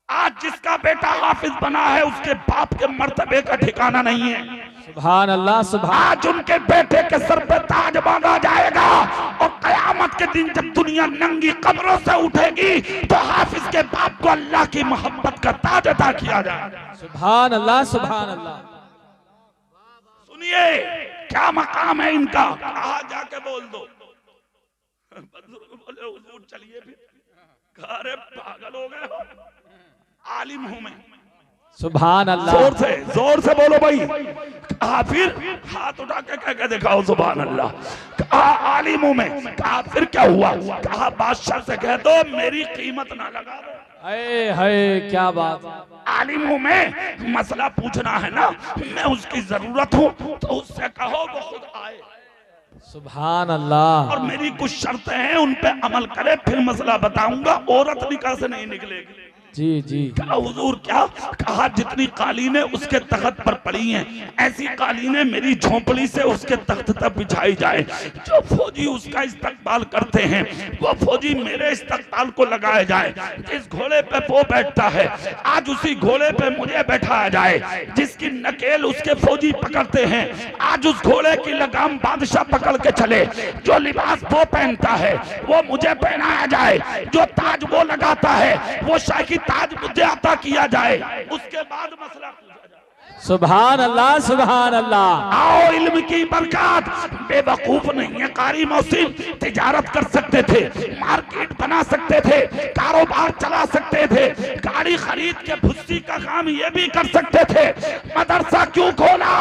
आज जिसका बेटा हाफिज बना है उसके बाप के मर्तबे का ठिकाना नहीं है। सुभान अल्लाह सुभान। आज उनके बेटे के सर पे ताज बांधा जाएगा और कयामत के दिन जब दुनिया नंगी कब्रों से उठेगी तो हाफिज के बाप को अल्लाह की मोहब्बत का ताज अता किया जाएगा। सुभान अल्लाह सुभान अल्लाह। सुनिए क्या मकाम है इनका, कहा जाके बोल दो। बोले हुजूर चलिए फिर, अरे पागल हो गए हो, आलिम हूं मैं। सुभान अल्लाह। जोर से बोलो भाई। कहा फिर, हाथ उठा के कह के दिखाओ सुभान अल्लाह। कहा आलिम हूं मैं। कहा फिर क्या हुआ? कहा बादशाह से कह दो मेरी कीमत ना लगा दो। हाय क्या बात। आलिम हूं मैं, मसला पूछना है ना, मैं उसकी जरूरत हूं तो उससे कहो वो खुद आए। सुभान अल्लाह। और मेरी कुछ शर्तें हैं उन पे अमल करे, फिर मसला बताऊंगा। औरत निकाह से नहीं निकलेगी। जी जी। कहा हुजूर क्या? कहा जितनी कालीनें उसके तख्त पर पड़ी हैं ऐसी कालीनें मेरी झोंपड़ी से उसके तख्त तक बिछाई जाए। जो फौजी उसका इस्तकबाल करते हैं वो फौजी मेरे इस्तकबाल को लगाए जाए। जिस घोड़े पे वो बैठता है आज उसी घोड़े पे मुझे बैठाया जाए। जिसकी नकेल उसके फौजी पकड़ते हैं आज उस घोड़े की लगाम बादशाह पकड़ के चले। जो लिबास वो पहनता है वो मुझे पहनाया जाए। जो ताज वो लगाता है वो शाही ताज मुझे अता किया जाए। उसके बाद मसला पूछा जाए। सुभान अल्लाह सुभान अल्लाह। आओ इल्म की बरकत। बेवकूफ नहीं है कारी मौसिम, तिजारत कर सकते थे, मार्केट बना सकते थे, कारोबार चला सकते थे, गाड़ी खरीद के भुस्सी का काम ये भी कर सकते थे। मदरसा क्यों खोला?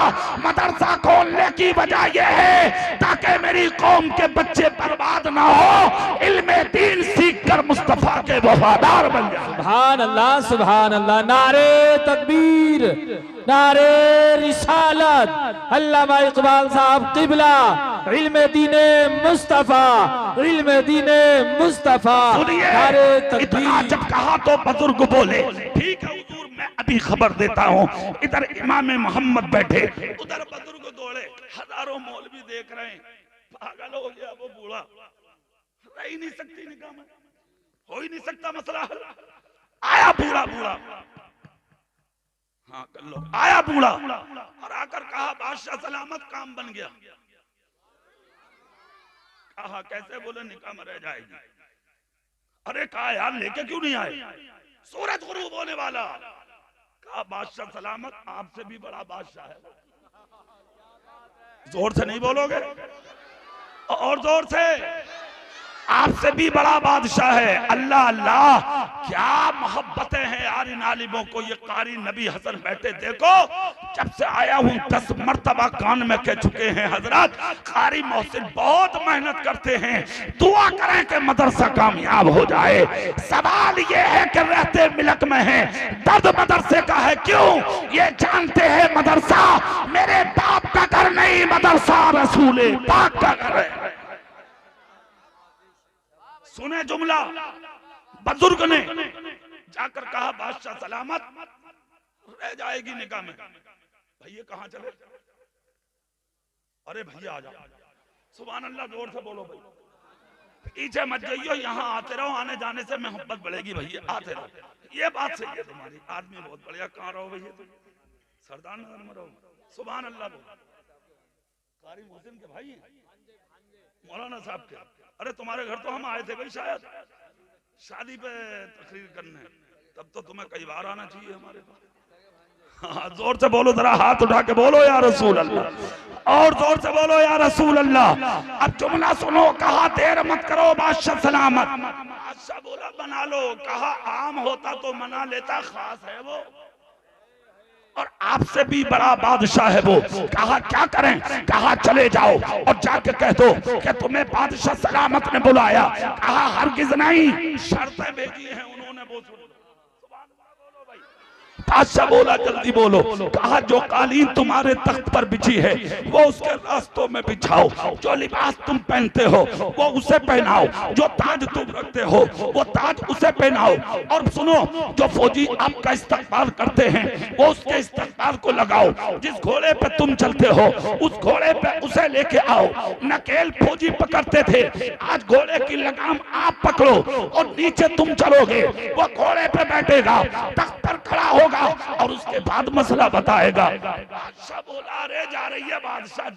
मदरसा खोलने की वजह यह है ताकि मेरी कौम के बच्चे बर्बाद ना हो, इल्मे दीन सीख कर मुस्तफा के वफादार बन जाए। सुभान अल्लाह सुभान अल्लाह। नारे तकबीर, नारे रिसालत। अल्लामा इकबाल साहब किबला, इल्मे दीने मुस्तफा, इल्मे दीने मुस्तफा। नारे इतना जब कहा तो बुजुर्ग बोले ठीक है हुजूर मैं अभी खबर देता हूँ। इधर इमाम मोहम्मद बैठे, उधर बुजुर्ग दौड़े, हजारों मौलवी देख रहे हैं। पागल हो गया वो बूढ़ा, रह ही नहीं सकती निकाह में, हो ही नहीं सकता मसला हल। आया बूढ़ा बूढ़ा, हाँ कर लो, आया बूढ़ा और आकर कहा बादशाह सलामत काम बन गया। कहा कैसे? बोले निकाह में रह जाएगी। अरे कहा यार लेके क्यों नहीं आए? सूरज गुरूब होने वाला। कहा बादशाह सलामत आपसे भी बड़ा बादशाह है। जोर से नहीं बोलोगे और जोर से, आपसे भी बड़ा बादशाह है। अल्लाह अल्लाह क्या मोहब्बतें हैं यार इन आलिमों को। ये कारी नबी हसन बैठे देखो, जब से आया हूं 10 मर्तबा कान में कह चुके हैं हजरत कारी मोहसिन बहुत मेहनत करते हैं। दुआ करें कि मदरसा कामयाब हो जाए। सवाल ये है कि रहते मिलक में है, दर्द मदरसे का है क्यों? ये जानते हैं मदरसा मेरे बाप का घर नहीं, मदरसा रसूले पाक का घर है। सुने जुमला, बुजुर्ग ने जाकर कहा बादशाह सलामत रह जाएगी निकाह में। भैया कहाँ चले? अरे भैया आ जाओ। सुभान अल्लाह, जोर से बोलो भाई। पीछे मत जाइयो, यहाँ आते रहो, आने जाने से मोहब्बत बढ़ेगी भैया, आते रहो। ये बात सही है तुम्हारी, आदमी बहुत बढ़िया। कहाँ रहो भैया तुम? सरदार नगर में रहो। सुभान अल्लाह बोलो। कारी मोहसिन के भाई हैं, मौलाना साहब के। अरे तुम्हारे घर तो हम आए थे भाई, शायद शादी पे तकरीर करने, तब तो तुम्हें कई बार आना चाहिए हमारे पास। हाँ जोर से बोलो, जरा हाथ उठा के बोलो या रसूल अल्लाह, और जोर से बोलो या रसूल अल्लाह। अब जुमला सुनो, कहा देर मत करो बादशाह सलामत। बादशाह बोला बना लो। कहा आम होता तो मना लेता, खास है वो और आपसे भी बड़ा बादशाह है वो। कहा क्या करें? कहा चले जाओ और जाके कह दो कि तुम्हें बादशाह सलामत ने बुलाया। कहा हरगिज नहीं, शर्तें भेजी हैं उन्होंने, वो सुन लो। बादशाह बोला जल्दी बोलो। कहा जो कालीन तुम्हारे तख्त पर बिछी है वो उसके रास्तों में बिछाओ, जो लिबास तुम पहनते हो वो उसे पहनाओ, जो ताज तुम रखते हो वो ताज उसे पहनाओ। और सुनो, जो फौजी आपका इस्तकबाल करते हैं वो उसके इस्तकबाल को लगाओ। जिस घोड़े पे तुम चलते हो उस घोड़े पे उसे लेके आओ। नकेल फौजी पकड़ते थे, आज घोड़े की लगाम आप पकड़ो और नीचे तुम चलोगे, वो घोड़े पे बैठेगा, तख्त पर खड़ा होगा, होगा और उसके बाद मसला बताएगा। बादशाह बोला अरे जा रही है बादशाह,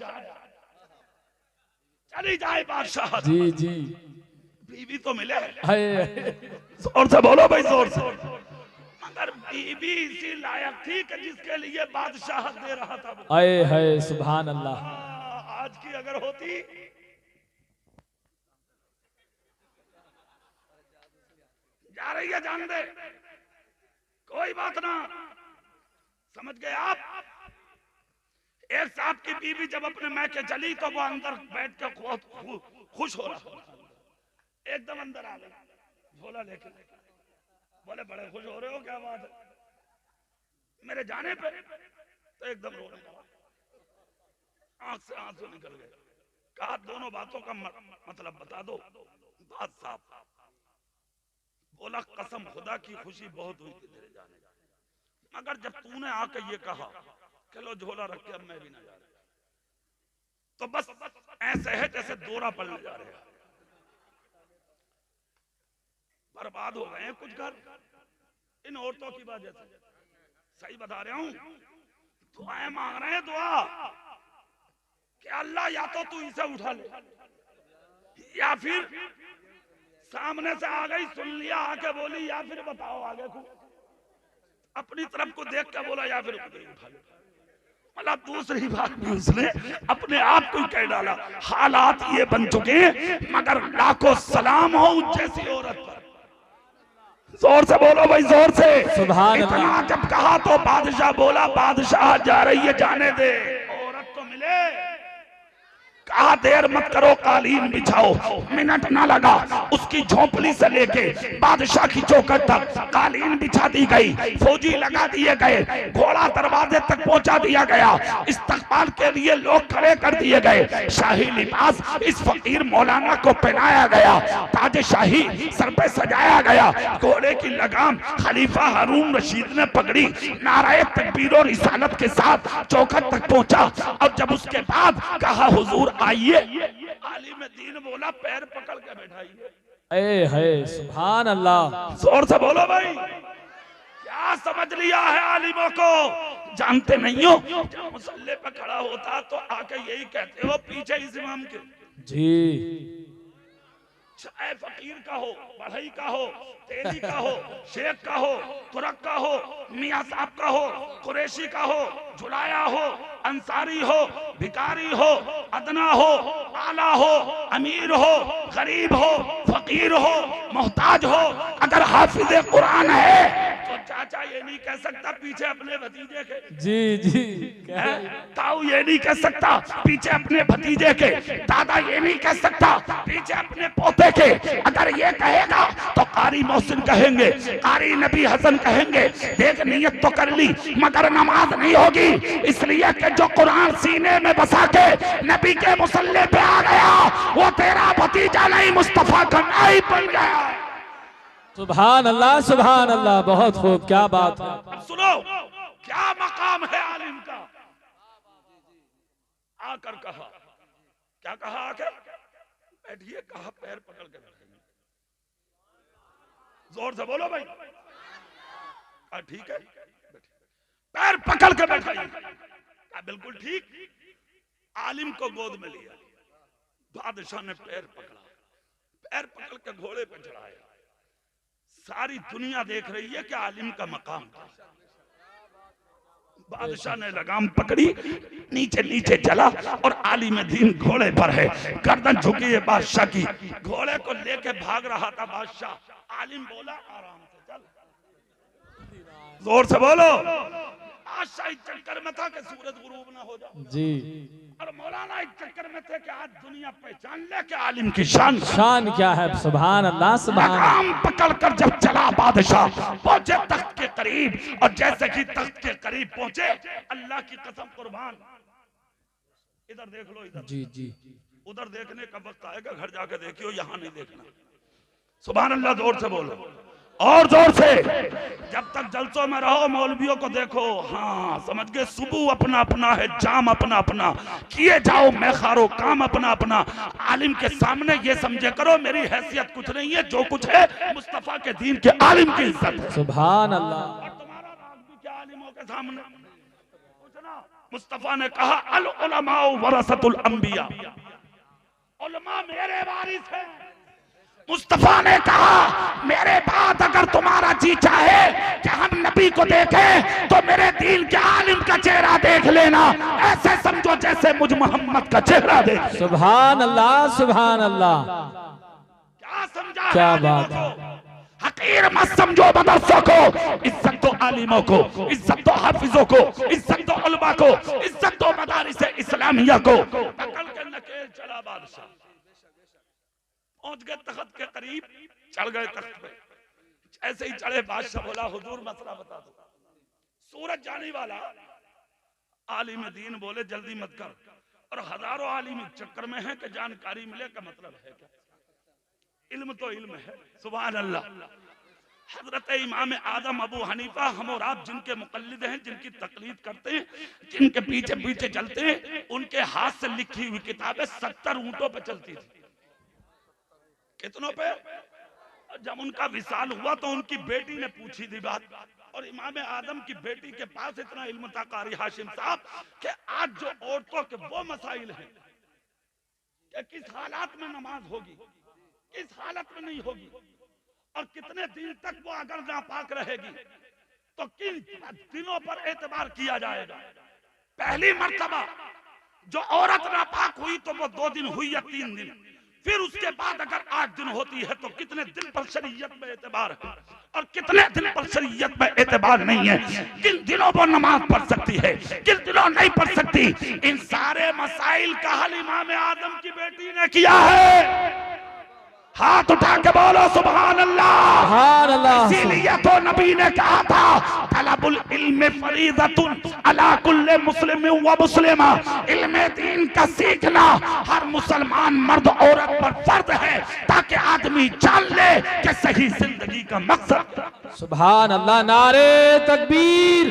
चली जाए बादशाह, जी जी। बीवी तो मिले। हाय जोर से बोलो भाई, जोर से। मगर बीवी इसी लायक थी कि जिसके लिए बादशाह दे रहा था। हाय हाय सुभान अल्लाह। आज की अगर होती, जा रही है जान दे, कोई बात ना, समझ गए आप। एक साहब की बीवी जब अपने मैके चली तो वो अंदर बैठ के बहुत खुश हो रहा, एकदम अंदर आ गया झोला लेके। बोले बड़े खुश हो रहे हो, क्या बात है? मेरे जाने पे तो एकदम रोने लगा, आंख से आंसू निकल गए। कहा दोनों बातों का मतलब बता दो। बात साफ। बोला कसम खुदा की खुशी बहुत हुई थी तेरे जाने, मगर जब तूने आके ये कहा कि लो झोला रख के अब मैं भी ना जा रहा, तो बस ऐसे है जैसे दोरा पलने जा रहे हैं। बर्बाद हो गए हैं कुछ घर इन औरतों की वजह से। सही बता रहा हूं। दुआएं मांग रहे हैं, दुआ कि अल्लाह या तो तू इसे उठा ले, या फिर सामने से आ गई सुन लिया आके बोली, या फिर बताओ आगे को अपनी तरफ को देख के बोला, या फिर उठा ले। मतलब दूसरी बात भी उसने अपने आप को ही कह डाला। हालात ये बन चुके हैं, मगर लाखों सलाम हो उस जैसी औरत पर। जोर से बोलो भाई, जोर से सुभान अल्लाह। इतना जब कहा तो बादशाह बोला बादशाह जा रही है जाने दे, औरत तो मिले। कहा देर मत करो, कालीन बिछाओ। मिनट ना लगा, उसकी झोंपड़ी से लेके बादशाह की चौखट तक कालीन बिछा दी गई, फौजी लगा दिए गए, घोड़ा दरवाजे तक पहुंचा दिया गया, इस्तकबाल के लिए लोग खड़े कर दिए गए, शाही लिबास इस फकीर मौलाना को पहनाया गया, ताज शाही सर पे सजाया गया, घोड़े की लगाम खलीफा हारून रशीद ने पकड़ी, नाराए तकबीर और रिसालत के साथ चौखट तक पहुंचा। और जब उसके बाद कहा हुजूर आइए, आलिम दीन बोला पैर पकड़ के बैठाइए। ए है सुभान अल्लाह। जोर से बोलो भाई, क्या समझ लिया है आलिमों को? जानते नहीं हो, जब मुसल्ले पे खड़ा होता तो आके यही कहते हो पीछे इस इमाम के। जी। चाहे फकीर का हो, बढ़ई का हो, तेली का हो, शेख का हो, तुरक का हो, मियाँ साहब का हो, कुरैशी का हो, जुलाया हो, अंसारी हो, भिकारी हो, अदना हो, आला हो, अमीर हो, गरीब हो, फकीर हो, मोहताज हो, अगर हाफिज कुरान है तो चाचा ये नहीं कह सकता पीछे अपने भतीजे के। जी जी। ताऊ ये नहीं कह सकता पीछे अपने भतीजे के, दादा ये नहीं कह सकता पीछे अपने पोते के। अगर ये कहेगा तो कारी मोहसिन कहेंगे, कारी नबी हसन कहेंगे, देख नियत तो कर ली मगर नमाज नहीं होगी, इसलिए कि जो कुरान सीने में बसा के नबी के मुसल्ले पे आ गया वो तेरा भतीजा नहीं, मुस्तफा का नाई बन गया। सुभान अल्लाह सुभान अल्लाह। बहुत खूब, क्या बात है। अब सुनो क्या मकाम है आलिम का। आकर कहा, क्या कहा आकर? बैठिए, कहा पैर पकड़ के बैठेंगे। जोर से बोलो भाई। ठीक है, पैर पकड़ के बैठाइए। बिल्कुल ठीक। आलिम को गोद में लिया, बादशाह ने पैर पकड़ा, पैर पकड़ के घोड़े पे चढ़ाया। सारी दुनिया देख रही है कि आलिम का मकाम था। बादशाह ने लगाम पकड़ी, नीचे नीचे चला और आलिम दीन घोड़े पर है, गर्दन झुकी है बादशाह की, घोड़े को लेके भाग रहा था बादशाह। आलिम बोला आराम से चल, जोर से बोलो। बादशाह इस चक्कर में था कि सूरज गुरूब ना हो जाए जी, और मौलाना इस चक्कर में थे कि आज दुनिया पहचान ले कि आलिम की शान क्या है। सुभान अल्लाह सुभान। लगाम पकड़कर जब चला बादशाह, पहुंचे तख्त के करीब, और जैसे कि तख्त के करीब पहुंचे, अल्लाह की कसम कुर्बान, इधर देख लो, इधर जी जी। उधर देखने का वक्त आएगा, घर जाकर देखियो, यहाँ नहीं देखना। सुभान अल्लाह, जोर से बोलो और जोर से। जब तक जलसों में रहो मौलवियों को देखो, हाँ समझ गए, सुबह अपना अपना है, जाम अपना अपना, किए जाओ मैं खारो काम अपना अपना। आलिम के सामने ये समझे करो मेरी हैसियत कुछ नहीं है, जो कुछ है मुस्तफा के दीन के आलिम की इज्जत है। सुभान अल्लाह। और तुम्हारा राग भी क्या के सामने पूछना। मुस्तफा ने कहा अल उलमाउ वरसतुल अंबिया, उलमा मेरे वारिस हैं। मुस्तफा ने कहा मेरे बाद अगर तुम्हारा जी चाहे कि हम नबी को देखें तो मेरे दीन के आलिम का चेहरा देख लेना, ऐसे समझो जैसे मुझ मोहम्मद का चेहरा देख। सुभान अल्लाह सुभान अल्लाह। क्या समझा? क्या बात है। हकीर मत समझो मदरसों को, इज्जत तो आलिमों को, इज्जत तो हाफिजों को, इज्जत तो उलमा को, इज्जत तो मदारिस इस्लामिया को। पकड़ के नकेल चला बादशाह, पहुंच गए तख्त के करीब, चढ़ गए तख्त पे। ऐसे ही चढ़े बादशाह बोला हुजूर मसला बता दो। सूरज जाने वाला आलिम दीन बोले जल्दी मत कर, और हजारों आलिम चक्कर में है कि जानकारी मिले का मतलब है क्या? इल्म तो इल्म है। सुभान अल्लाह। हजरत इमाम आदम अबू हनीफा हम और आप जिनके मुकल्लिद हैं, जिनकी तकलीद करते हैं, जिनके पीछे पीछे चलते हैं, उनके हाथ से लिखी हुई किताबें 70 ऊंटों पे चलती थी। कितनों पे? जब उनका विसाल हुआ तो उनकी बेटी ने पूछी थी बात, और इमाम आदम की बेटी के पास इतना इल्म था कारी हाशिम साहब कि आज जो औरतों के वो मसाइल हैं कि किस हालात में नमाज होगी, किस हालत में नहीं होगी, और कितने दिन तक वो अगर नापाक रहेगी तो किन दिनों पर एतबार किया जाएगा। पहली मर्तबा जो औरत नापाक हुई तो वो 2 दिन हुई या 3 दिन, फिर उसके बाद अगर 8 दिन होती है तो कितने दिन पर शरीयत में एतबार है और कितने दिन पर शरीयत में एतबार नहीं है। किन दिनों वो नमाज पढ़ सकती है, किन दिनों नहीं पढ़ सकती। इन सारे मसाइल का हल इमाम आदम की बेटी ने किया है। हाथ उठा के बोलो सुभान अल्लाह। सुभान अल्लाह। इसीलिए तो नबी ने कहा था तलबुल इल्म फरीदतुन अला कुल्ले मुस्लिम व मुस्लिमा, इल्म दीन का सीखना हर मुसलमान मर्द औरत पर फर्ज है, ताकि आदमी जान ले कि सही जिंदगी का मकसद। सुभान अल्लाह। नारे तकबीर,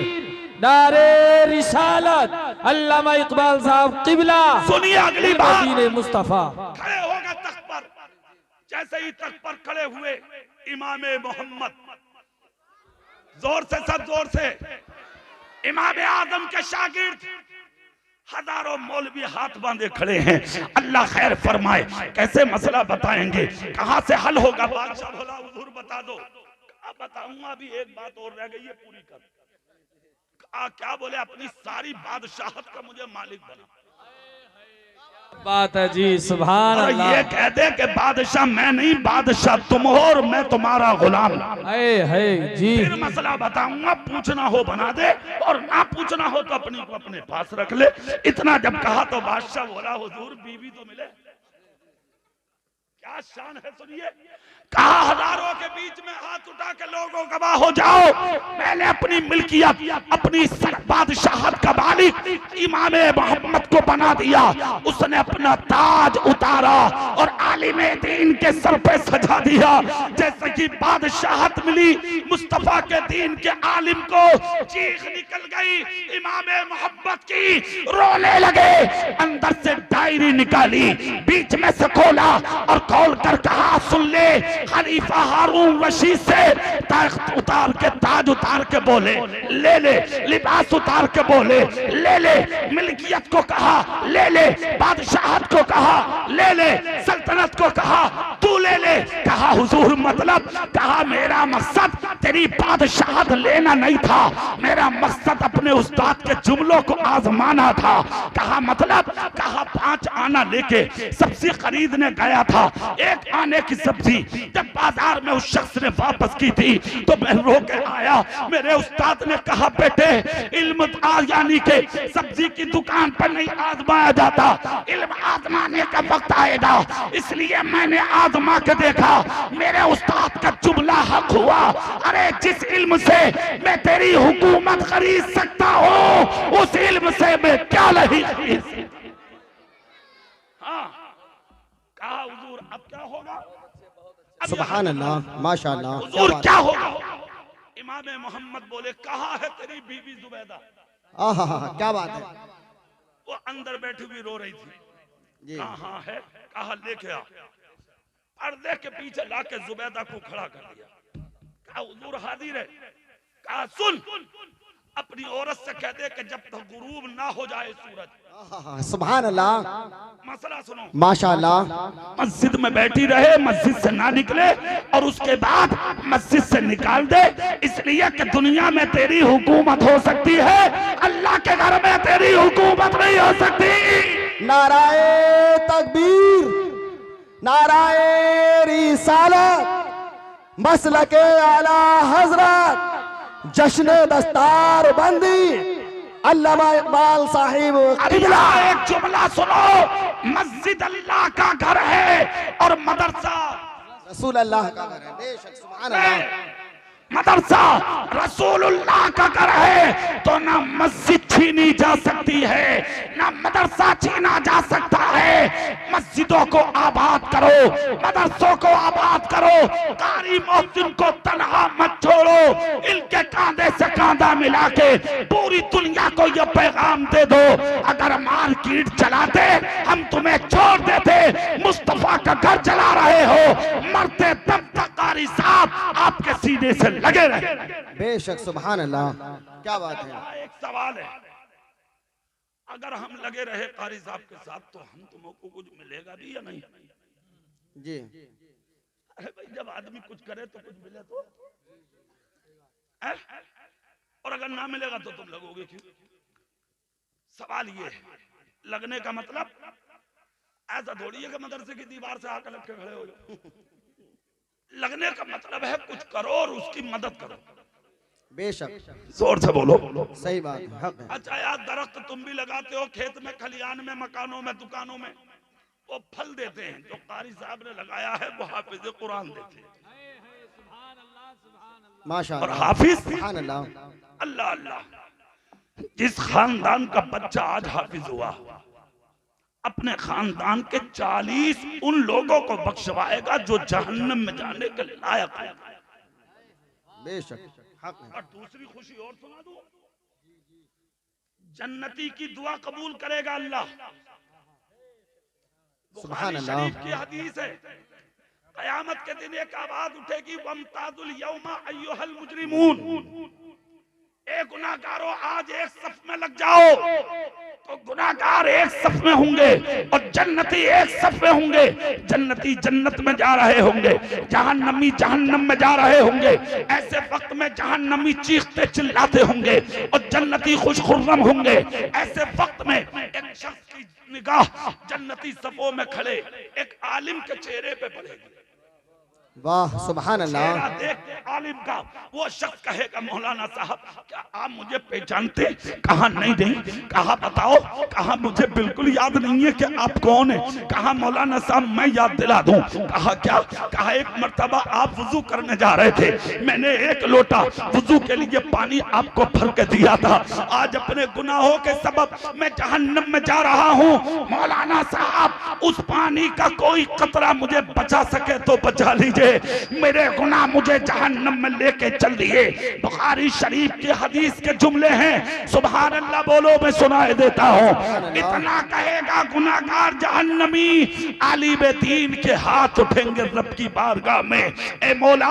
नारे रिसालत। अल्लामा इकबाल साहब किबला। सुनिए अगली बात। दीन मुस्तफा खड़े होगा तख्त पर, जैसे ही तख्त पर खड़े हुए इमाम मोहम्मद, जोर से सब जोर से, इमाम आदम के शागिर्द हजारों मौलवी हाथ बांधे खड़े हैं। अल्लाह खैर फरमाए। कैसे मसला बताएंगे, कहां से हल होगा? बादशाह बोला हुजूर बता दो। अब बताऊंगा, अभी एक बात और रह गई है, पूरी कर। क्या बोले? अपनी सारी बादशाहत का मुझे मालिक बना। बात है जी। सुभान और अल्लाह। ये कह दे कि बादशाह मैं नहीं, बादशाह तुम हो और मैं तुम्हारा गुलाम। है जी। फिर मसला बताऊंगा, पूछना हो बना दे और ना पूछना हो तो अपनी को अपने पास रख ले। इतना जब कहा तो बादशाह बोला हुजूर बीवी तो मिले। क्या शान है सुनिए। कहा हजारों के बीच में हाथ उठा के लोगों गवाह हो जाओ, मैंने अपनी मिल्कियत, अपनी बादशाहत का मालिक इमाम मोहम्मद को बना दिया। उसने अपना ताज उतारा और आलिम दीन के सर पे सजा दिया। जैसे कि बादशाहत मिली मुस्तफा के दीन के आलिम को, चीख निकल गई इमाम मोहम्मद की, रोने लगे। अंदर से डायरी निकाली, बीच में से खोला और खोल कर कहा सुन ले। खलीफा हारून रशीद से तख्त उतार के, ताज उतार के बोले ले ले, लिबास उतार के बोले ले ले, मिल्कियत को कहा ले ले, बादशाहत को कहा ले ले, सल्तनत को कहा तू ले ले। कहा हुजूर मतलब? कहा मेरा मकसद तेरी बादशाहत लेना नहीं था, मेरा मकसद अपने उस्ताद के जुमलों को आजमाना था। कहा मतलब? कहा 5 आना लेके सब्जी खरीदने गया था, 1 आने की सब्जी जब बाजार में उस शख्स ने वापस की थी तो मैं रो के आया। मेरे उस्ताद ने कहा बेटे इल्म यानी के सब्जी की दुकान पर नहीं आजमाया जाता, इल्म आजमाने का वक्त आएगा। इसलिए मैंने आजमा के देखा, मेरे उस्ताद का जुमला हक हुआ। अरे जिस इल्म से मैं तेरी हुकूमत खरीद सकता हूँ, उस इल्म से मैं क्या नहीं खरीद। हाँ कहा हुजूर अब क्या होगा? सुभान अल्लाह, माशाअल्लाह। हुजूर क्या होगा? इमाम मोहम्मद बोले कहा है तेरी बीवी जुबैदा। आहा, क्या बात है। वो अंदर बैठी हुई रो रही थी। कहाँ है? कहा लेके आ। पर्दे के पीछे लाके जुबैदा को खड़ा कर दिया। कहा हुजूर हाजिर है। कहा सुन, अपनी औरत से कह दे कि जब तक गुरूब ना हो जाए सूरज, सुभान अल्लाह, मसला सुनो, माशाअल्लाह, मस्जिद में बैठी रहे, मस्जिद से ना निकले और उसके बाद मस्जिद से निकाल दे, इसलिए कि दुनिया में तेरी हुकूमत हो सकती है, अल्लाह के घर में तेरी हुकूमत नहीं हो सकती। नाराए तकबीर, नाराए रिसालत, मसलके आला हजरत, जश्न दस्तार बंदी, अल्लामा इकबाल साहिब किबला। एक जुमला सुनो, मस्जिद अल्लाह का घर है और मदरसा रसूल अल्लाह का घर है। बेशक, सुभान अल्लाह। मदरसा रसूलुल्लाह का घर है, तो ना मस्जिद छीनी जा सकती है, ना मदरसा छीना जा सकता है। मस्जिदों को आबाद करो, मदरसों को आबाद करो, कारी मोहसिन को तन्हा मत छोड़ो, इनके कांधे से कांधा मिला के पूरी दुनिया को ये पैगाम दे दो, अगर मार्केट चलाते हम तुम्हें छोड़ देते, मुस्तफा का घर चला रहे हो, मरते तब तक कारी साहब आपके सीने से लगे रहे। बेशक, सुभान अल्लाह, क्या बात है। एक सवाल है, अगर हम लगे रहे कारी साहब के साथ तो हम तुमको कुछ मिलेगा भी या नहीं? जी, अरे भाई, जब आदमी कुछ करे तो कुछ मिले तो है? और अगर ना मिलेगा तो तुम लगोगे क्यों? सवाल ये है, लगने का मतलब ऐसा थोड़ी है कि मदरसे की दीवार से आकर लग के खड़े हो जाओ। लगने का मतलब है कुछ करो और उसकी मदद करो। बेशक, जोर से बोलो। सही बात है, हक है। अच्छा यार, दरख्त तुम भी लगाते हो, खेत में, खलियान में, मकानों में, दुकानों में, वो फल देते हैं। जो कारी साहब ने लगाया है वो हाफिज कुरान देते हैं। माशाअल्लाह, और हाफिज, सुभान अल्लाह। अल्लाह अल्लाह, जिस खानदान का बच्चा आज हाफिज हुआ, अपने खानदान के 40 उन लोगों को बख्शवाएगा जो जहन्नम में जाने के लायक है। बेशक, हक है। और दूसरी खुशी और सुना दूं, जन्नती की दुआ कबूल करेगा अल्लाह। सुभान बुखारी अल्लाह। शरीफ की हदीस है, कयामत के दिन एक आवाज उठेगी, वमताजुल यौमा अय्युहल मुजरिमून, ए गुनाहगारों आज एक सफ में लग जाओ। तो गुनाहगार एक सफ में होंगे और जन्नती एक सफ में होंगे। जन्नती जन्नत में जा रहे होंगे, जहन्नमी जहन्नम में जा रहे होंगे। ऐसे वक्त में जहन्नमी चीखते चिल्लाते होंगे और जन्नती खुश खुर्रम होंगे। ऐसे वक्त में एक शख्स की निगाह जन्नती सफों में खड़े एक आलिम के चेहरे पे पड़ेगी। वाह, सुभान अल्लाह। चेहरा देख के आलिम का वो शख्स कहेगा, मौलाना साहब क्या आप मुझे पहचानते? कहा नहीं नहीं। कहा बताओ? कहा मुझे बिल्कुल याद नहीं है कि आप कौन है। कहा मौलाना साहब मैं याद दिला दूं। कहा क्या? कहा एक मर्तबा आप वुजू करने जा रहे थे, मैंने एक लोटा वुजू के लिए पानी आपको भर के दिया था। आज अपने गुनाहों के सबब मैं जहन्नम में जा रहा हूँ। मौलाना साहब उस पानी का कोई कतरा मुझे बचा सके तो बचा लीजिए, मेरे गुनाह मुझे जहन्नम में लेके चल दिए। बुखारी शरीफ की हदीस के जुमले हैं, सुभान अल्लाह बोलो, मैं सुनाए देता हूँ। इतना कहेगा गुनाहगार जहन्नमी, आलिम दीन के हाथ उठेंगे रब की बारगाह में, ए मौला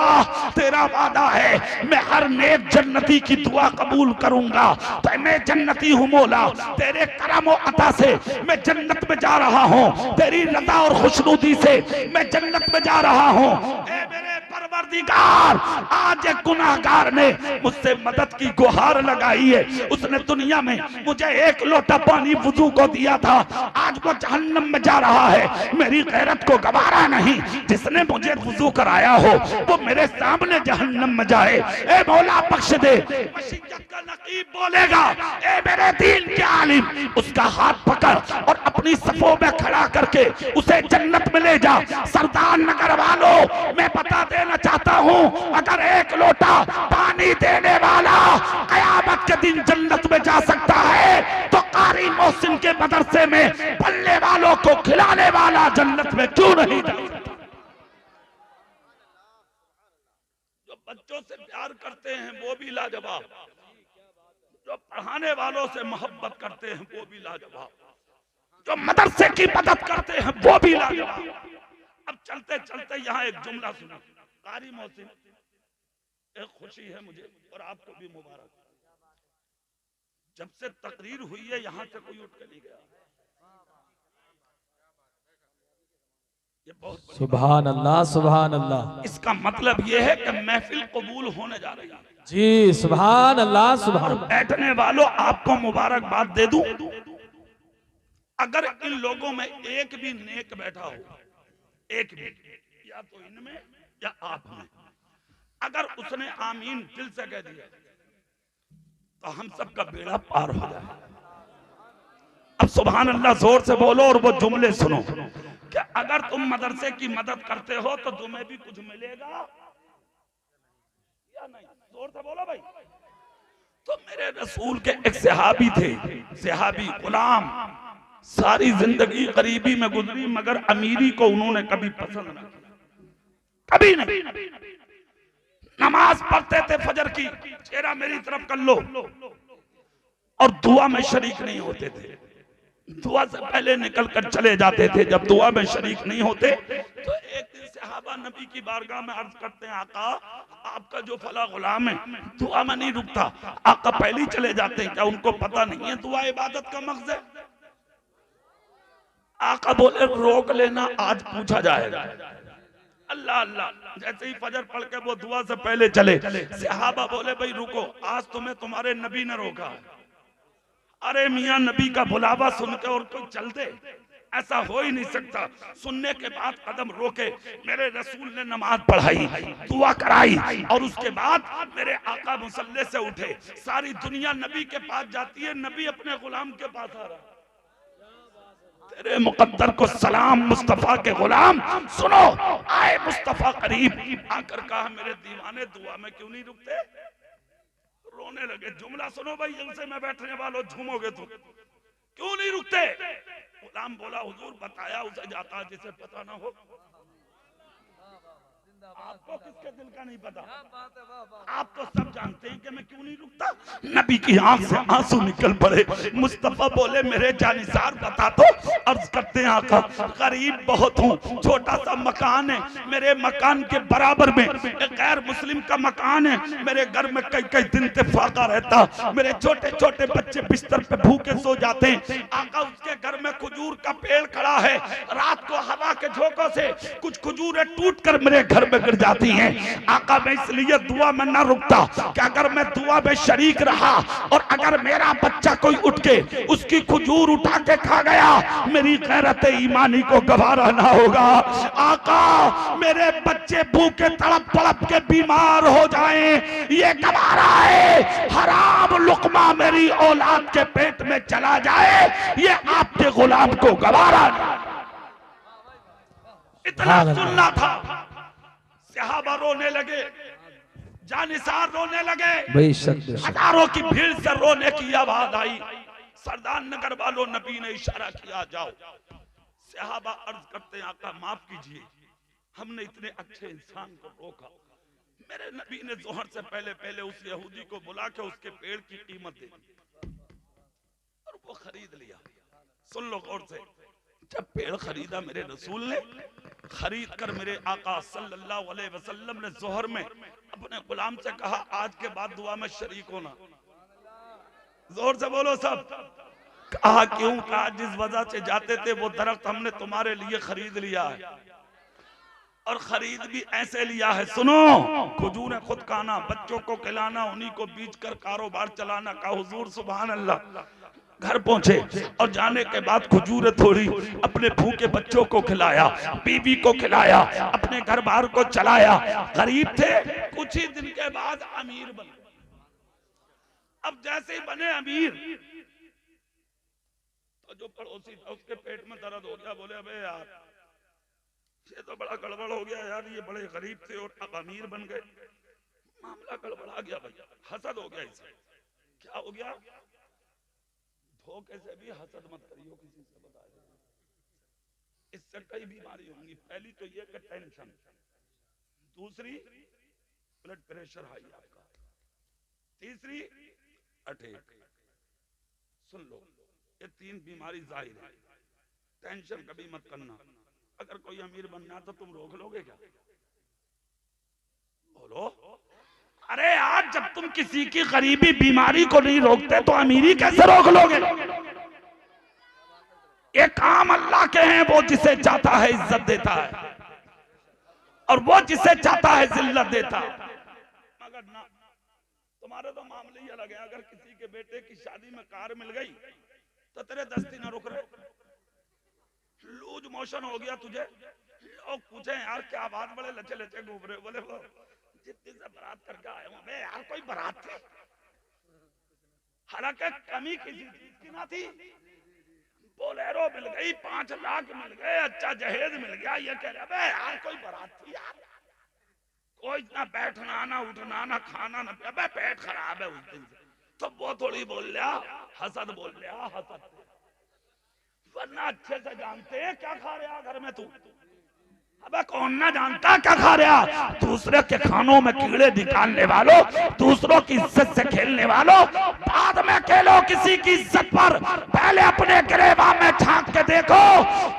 तेरा वादा है मैं हर नेक जन्नती की दुआ कबूल करूंगा। तो मैं जन्नती हूँ मौला, तेरे करम और अता से मैं जन्नत में जा रहा हूँ, तेरी रज़ा और खुशनुदी से मैं जन्नत में जा रहा हूँ। ए मेरे परवरदिगार, आज एक गुनाहगार ने मुझसे मदद की गुहार लगाई है, उसने दुनिया में मुझे एक लोटा पानी वुजू को दिया था, आज वो जहन्नम में जा रहा है। मेरी गैरत को गवारा नहीं, जिसने मुझे वुजू कराया हो वो मेरे सामने जहन्नम में जाए। ए मौला बख्श दे। मशीयत का नकीब बोलेगा, ए मेरे दीन के आलिम, उसका हाथ पकड़ और अपनी सफों में खड़ा करके उसे जन्नत में ले जा। सरदार नगर वालों, मैं बता देना चाहता हूँ, अगर एक लोटा पानी देने वाला कयामत के दिन जन्नत में जा सकता है तो कारी मोहसिन के मदरसे में पढ़ने वालों को खिलाने वाला जन्नत में क्यों नहीं जा सकता? जो बच्चों से प्यार करते हैं वो भी लाजवाब, जो पढ़ाने वालों से मोहब्बत करते हैं वो भी लाजवाब, जो मदरसे की मदद करते हैं वो भी लाजवाब। अब चलते चलते यहाँ एक जुमला सुनो, कारी मोहसिन, एक खुशी है मुझे और आपको भी मुबारक। जब से तकरीर हुई है यहां से कोई उठ के नहीं गया। ये बहुत बड़ी सुभान अल्लाह सुभान अल्लाह। इसका मतलब ये है कि महफिल कबूल होने जा रही है। जी सुभान अल्लाह सुभान। बैठने वालों आपको मुबारकबाद दे दूं, अगर इन लोगों में एक भी नेक बैठा हो, एक भी, या तो इनमें या आप में, अगर उसने आमीन दिल से कह दिया तो हम सबका बेड़ा पार हो जाए। अब सुभान अल्लाह जोर से बोलो और वो जुमले सुनो कि अगर तुम मदरसे की मदद करते हो तो तुम्हें भी कुछ मिलेगा या नहीं? जोर से बोलो भाई। तो मेरे रसूल के एक सहाबी थे, सहाबी गुलाम, सारी जिंदगी गरीबी में गुजरी मगर अमीरी को उन्होंने कभी पसंद नहीं किया, कभी नहीं। नमाज पढ़ते थे फजर की, चेहरा मेरी तरफ कर लो, और दुआ में शरीक नहीं होते थे। दुआ से पहले निकल कर चले जाते थे। जब दुआ में शरीक नहीं होते तो एक दिन सहाबा नबी की बारगाह में अर्ज करते हैं, आका आपका जो फला गुलाम है दुआ में नहीं रुकता, आका पहले ही चले जाते हैं, क्या उनको पता नहीं है दुआ इबादत का मकसद है? आका बोले रोक लेना, आज पूछा जाएगा। अल्लाह अल्लाह, जैसे ही फजर पढ़ के वो दुआ से पहले चले, सहाबा बोले भाई रुको, आज तुम्हें तुम्हारे नबी ने रोका है। अरे मियां नबी का बुलावा सुन के और कोई चल दे, ऐसा हो ही नहीं सकता। सुनने के बाद कदम रोके, मेरे रसूल ने नमाज पढ़ाई, दुआ कराई, और उसके बाद मेरे आका मुसल्ले से उठे। सारी दुनिया नबी के पास जाती है, नबी अपने गुलाम के पास आ रहा है। तेरे मुकद्दर को सलाम मुस्तफा के गुलाम, सुनो आए मुस्तफा करीब। आकर कहा मेरे दीवाने दुआ में क्यों नहीं रुकते? रोने लगे। जुमला सुनो भाई, जलसे में बैठने वालों, झूमोगे तो क्यों नहीं रुकते? गुलाम बोला हुजूर बताया उसे जाता जिसे पता ना हो। आपको किसके दिल का नहीं पता? आप तो सब जानते हैं कि मैं क्यों नहीं रुकता। नबी की आंख से आंसू निकल पड़े। मुस्तफा बोले मेरे जानिसार बता दो। अर्ज करते हैं आका गरीब बहुत हूँ, छोटा सा मकान है, मेरे मकान के बराबर में एक गैर मुस्लिम का मकान है। मेरे घर में कई कई दिन फाका रहता, मेरे छोटे छोटे बच्चे बिस्तर पे भूखे सो जाते हैं। आका उसके घर में खजूर का पेड़ खड़ा है, रात को हवा के झोंकों से कुछ खजूरें टूट कर मेरे घर में गिर जाती हैं। आका मैं इसलिए दुआ में ना रुकता कि अगर मैं दुआ में शरीक रहा और अगर मेरा बच्चा कोई उठ के उसकी खजूर उठा के खा गया, मेरी गैरत ईमानी को गवारा ना होगा। आका मेरे बच्चे भूखे तड़प तड़प के बीमार हो जाएं, ये गवारा है। हराम लुकमा मेरी औलाद के पेट में चला जाए, ये आपके गुलाम को गवारा नहीं। इतना सुनना था। सहाबा रोने लगे, जानिसार रोने लगे, हजारों की भीड़ से रोने की आवाज आई। सरदार नगर वालों नबी ने इशारा किया जाओ। सहाबा अर्ज करते हैं आका माफ कीजिए, हमने इतने अच्छे इंसान को रोका। मेरे नबी ने जोहर से पहले पहले उस यहूदी को बुला के उसके पेड़ की कीमत दे दी और वो खरीद लिया। सुन लो गौर से, जब पेड़ खरीदा मेरे रसूल ने, खरीद कर मेरे आका सल्लल्लाहु अलैहि वसल्लम ने जोहर में अपने गुलाम से कहा आज के बाद दुआ में शरीक होना। जोर से बोलो सब। कहा क्यों? कहा जिस वजह से जाते थे वो दरख्त हमने तुम्हारे लिए खरीद लिया है, और खरीद भी ऐसे लिया है। सुनो, खजूर खुद खाना, बच्चों को खिलाना, उन्हीं को बीच कर कारोबार चलाना। का हुजूर सुभान अल्लाह। घर पहुंचे और जाने के बाद खजूर थोड़ी अपने भूखे बच्चों को खिलाया, बीवी को खिलाया, अपने घर बार को चलाया। गरीब थे, कुछ ही दिन के बाद अमीर बने। अब जैसे ही बने अमीर तो जो पड़ोसी था उसके पेट में दर्द हो गया। बोले अबे यार ये तो बड़ा गड़बड़ हो गया यार, ये बड़े गरीब थे और अब अमीर बन गए, मामला गड़बड़ा गया भैया, हसद हो गया इसे। क्या हो गया? धोखे से भी हसद मत करियो किसी से, बता दो इससे कई बीमारी होंगी। पहली तो ये कि टेंशन, दूसरी ब्लड प्रेशर हाई आपका, तीसरी अटैक। सुन लो, ये तीन बीमारी जाहिर है। टेंशन कभी मत करना। अगर कोई अमीर बनना तो तुम रोक लोगे क्या? बोलो। अरे आज जब तुम किसी की गरीबी बीमारी को नहीं रोकते तो अमीरी कैसे रोक लोगे? ये काम अल्लाह के हैं, वो जिसे चाहता है इज्जत देता है और वो जिसे चाहता है जिल्लत देता है। मगर ना, तुम्हारे तो मामले ही अलग है। अगर किसी के बेटे की शादी में कार मिल गई तो तेरे दस्ती ना रुक रहे, लूज मोशन हो गया तुझे। लोग पूछे यार क्या बात, बड़े लचे लचे घूम रहे। बोले वो जितनी से बारात करके आए हूं। यार कोई बारात थी, हालांकि कमी किसी चीज की ना थी। बोलेरो मिल गई, 5 लाख मिल गए, अच्छा जहेज मिल गया। ये कह रहे यार कोई बारात थी यार, कोई ना बैठना ना उठना ना खाना ना पिया, पेट खराब है उस दिन से। तो वो थोड़ी बोल लिया, हसद बोल लिया, हसद। वरना अच्छे से जानते हैं क्या खा रहा घर में तू। अबे कौन ना जानता क्या खा रहा। दूसरे के खानों में कीड़े निकालने वालों, दूसरों की इज्जत से खेलने वालों, बाद में खेलो किसी की इज्जत पर। पहले अपने गिरेबान में झांक के देखो।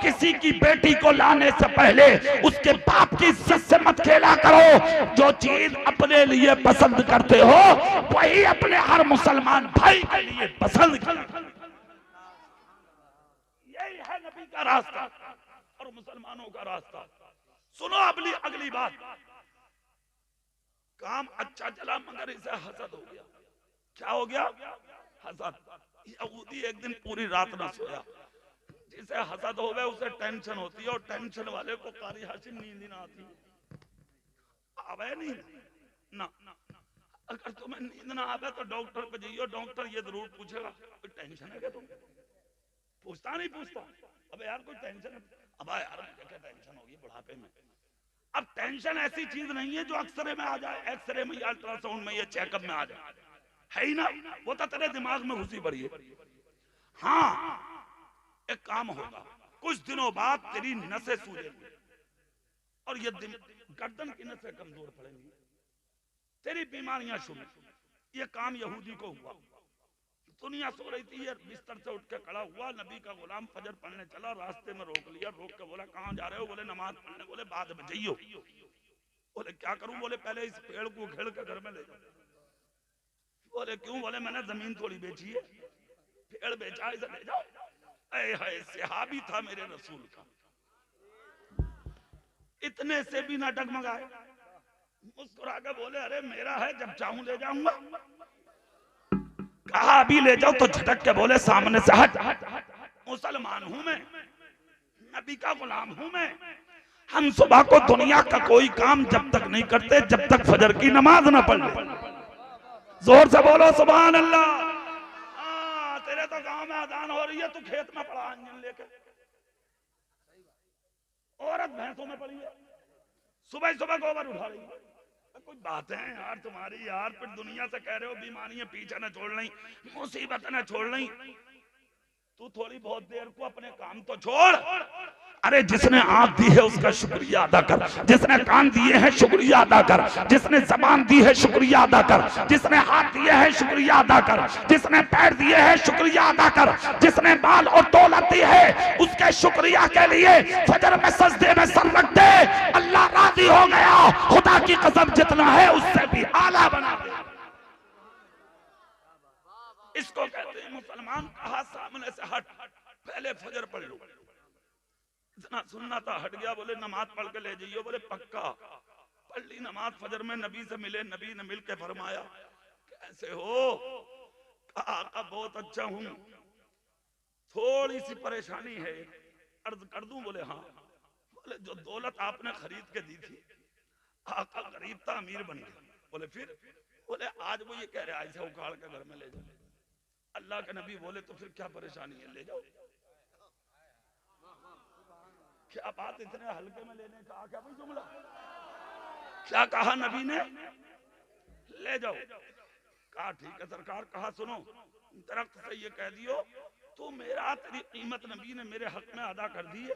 किसी की बेटी को लाने से पहले उसके बाप की इज्जत से मत खेला करो। जो चीज अपने लिए पसंद करते हो वही अपने हर मुसलमान भाई के लिए पसंद करो। यही है नबी का रास्ता और मुसलमानों का रास्ता। सुनो अगली बात। काम अच्छा चला मगर इसे हसद हो गया। क्या हो गया? हसद। यहूदी एक दिन पूरी रात ना सोया। जिसे हसद हो गए उसे टेंशन होती है, और टेंशन वाले को कारी हासिल नींद ना आती। आवे नहीं ना। अगर तुम्हें नींद ना आवे तो डॉक्टर पे जाइयो, डॉक्टर ये जरूर पूछेगा कोई टेंशन है क्या तुम? पूछता नहीं पूछता। अबे यार कोई टेंशन है? अब यार मुझे क्या टेंशन होगी बुढ़ापे में। अब टेंशन ऐसी चीज नहीं है जो एक्सरे में आ जाए, एक्सरे में या अल्ट्रासाउंड में या चेकअप में आ जाए, है ही ना। वो तो तेरे दिमाग में घुसी पड़ी है। हाँ, एक काम होगा, कुछ दिनों बाद तेरी नसें सूजेंगी और ये गर्दन की नसें कमजोर पड़ेंगी, तेरी बीमारियां शुरू। ये काम यहूदी को हुआ। दुनिया सो रही थी, ये बिस्तर से उठ के खड़ा हुआ। नबी का गुलाम फजर पढ़ने चला, रास्ते में रोक लिया। रोक के बोला कहाँ जा रहे हो? बोले नमाज पढ़ने। बोले बाद में जाइयो। बोले क्या करूं? बोले पहले इस पेड़ को घेर के घर में ले जाओ। बोले क्यों? बोले मैंने जमीन थोड़ी बेची है, पेड़ बेचा, इसे ले जाओ। ऐ सहाबी था मेरे रसूल का, इतने से भी ना डगमगाए, मुस्कुरा के बोले अरे मेरा है, जब चाहूं ले जाऊंगा। कहा अभी ले जाओ तो झटक के बोले सामने से हट। मुसलमान हूं मैं, नबी का गुलाम हूं मैं। हम सुबह को दुनिया का कोई काम जब तक नहीं करते जब तक फजर की नमाज ना पढ़ ले। जोर से बोलो सुभान अल्लाह। तेरे तो गांव में अजान हो रही है, तू खेत में पड़ा इंजन लेके। औरत भैंसों में पड़ी है, सुबह सुबह गोबर उठा रही है। कुछ बातें हैं यार तुम्हारी यार। फिर दुनिया से कह रहे हो बीमारियां पीछे न छोड़ ली, मुसीबत न छोड़ ली। तू थोड़ी बहुत देर को अपने काम तो छोड़। अरे जिसने आंख दी है उसका शुक्रिया अदा कर, जिसने कान दिए हैं शुक्रिया अदा कर, जिसने जबान दी है शुक्रिया अदा कर, जिसने हाथ दिए हैं शुक्रिया अदा कर, जिसने पैर दिए हैं शुक्रिया अदा कर, जिसने बाल और दौलत दी है उसके शुक्रिया के लिए फजर में सजदे में सर रख दे। अल्लाह राजी हो गया, खुदा की कसम जितना है उससे भी आला बना दे। इसको कहते हैं मुसलमान। कहा सामने से हट, पहले फजर पढ़ लो। इतना सुनना था, हट गया। बोले नमाज पढ़ के ले जाइयो। बोले पक्का। पढ़ ली नमाज फजर में। नबी से मिले, नबी ने मिल के फरमाया कैसे हो? कहा बहुत अच्छा हूं, थोड़ी सी परेशानी है, अर्ज कर दूं? बोले हाँ। बोले जो दौलत आपने खरीद के दी थी, आका गरीब था अमीर बन गया। बोले फिर? बोले आज वो ये कह रहे ऐसे उखाड़ के घर में ले जाओ। अल्लाह के नबी बोले तो फिर क्या परेशानी है, ले जाओ। क्या बात, इतने हल्के में लेने का क्या भाई जुमला? क्या कहा नबी ने? ले जाओ। कहा ठीक है सरकार। कहा सुनो, दरख्त से ये कह दियो तू मेरा, तेरी कीमत नबी ने मेरे हक में अदा कर दी है,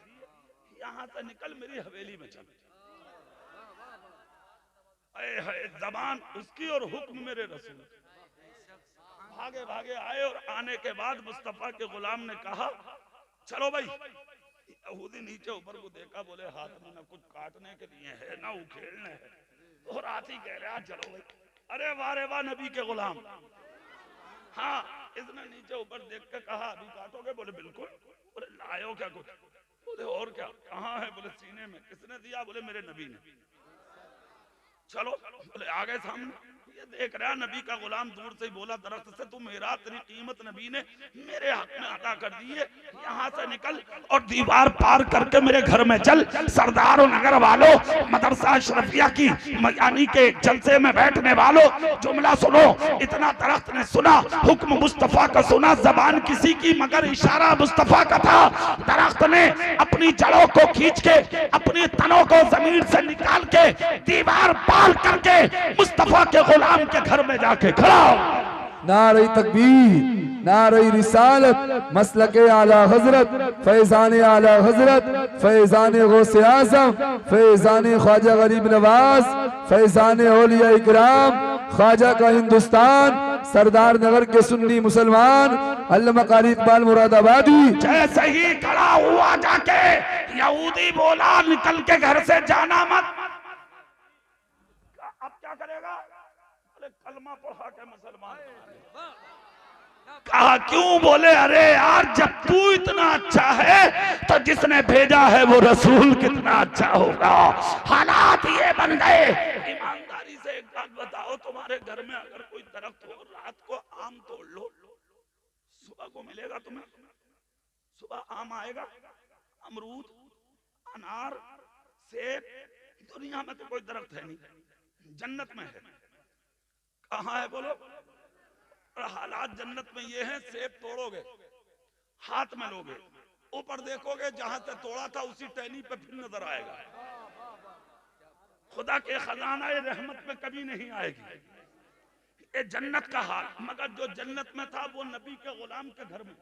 यहां से निकल मेरी हवेली में चल। जबान उसकी और हुक्म मेरे रसूल। भागे भागे आए और आने के बाद मुस्तफा के गुलाम ने कहा चलो भाई। यहूदी नीचे ऊपर को देखा, बोले हाथ में ना कुछ काटने के लिए है ना उखेड़ने है, और हाथी कह रहा चलो भाई। अरे वारे वाह नबी के गुलाम। हाँ, इसने नीचे ऊपर देख के कहा अभी काटोगे? बोले बिल्कुल। बोले लायो क्या कुछ? बोले और क्या? कहाँ है? बोले सीने में। किसने दिया? बोले मेरे नबी ने। चलो, बोले आ गए सामने। ये देख रहा नबी का गुलाम दूर से ही बोला दरख्त से, तू मेरा, तेरी कीमत नबी ने मेरे हक में अदा कर दी है, यहाँ से निकल और दीवार पार करके मेरे घर में चल। सरदार और नगर वालों, मदरसा अशरफिया की यानी के जलसे में बैठने वालों, जुमला सुनो। इतना दरख्त ने सुना, हुक्म मुस्तफा का सुना, जबान किसी की मगर इशारा मुस्तफा का था। दरख्त ने अपनी जड़ों को खींच के, अपनी तनों को जमीन से निकाल के, दीवार पार करके मुस्तफा के गुलाम के घर में जाके खड़ा। नारे तकबीर, नारे रिसालत, मसलके आला हजरत, फैजान आला हजरत, फैजान गौसे आजम, फैजान ख्वाजा गरीब नवाज, फैजान औलिया इकराम, ख्वाजा का हिंदुस्तान, सरदार नगर के सुन्नी मुसलमान, अल्लामा कारी इकबाल मुरादाबादी। जैसे ही खड़ा हुआ जाके यहूदी बोला निकल के घर से जाना मत। अब क्या करेगा? बोले कलमा पढ़ा के मुसलमान। कहा क्यों? बोले अरे यार जब तू इतना अच्छा है तो जिसने भेजा है वो रसूल कितना अच्छा होगा। हालात ये बन गए। ईमानदारी से एक बात बताओ, तुम्हारे घर में अगर कोई दरख्त हो, रात को आम तोड़ लो, सुबह को मिलेगा तुम्हें? सुबह आम आएगा? अमरूद, अनार, सेब, दुनिया में तो कोई दरख्त है नहीं, जन्नत में है। कहाँ है बोलो? और हालात जन्नत में ये हैं, सेब तोड़ोगे हाथ में लोगे, ऊपर देखोगे जहां से तोड़ा था उसी टहनी पे फिर नजर आएगा। खुदा के खजाना ये रहमत में कभी नहीं आएगी। ये जन्नत का हाल। मगर जो जन्नत में था वो नबी के गुलाम के घर में।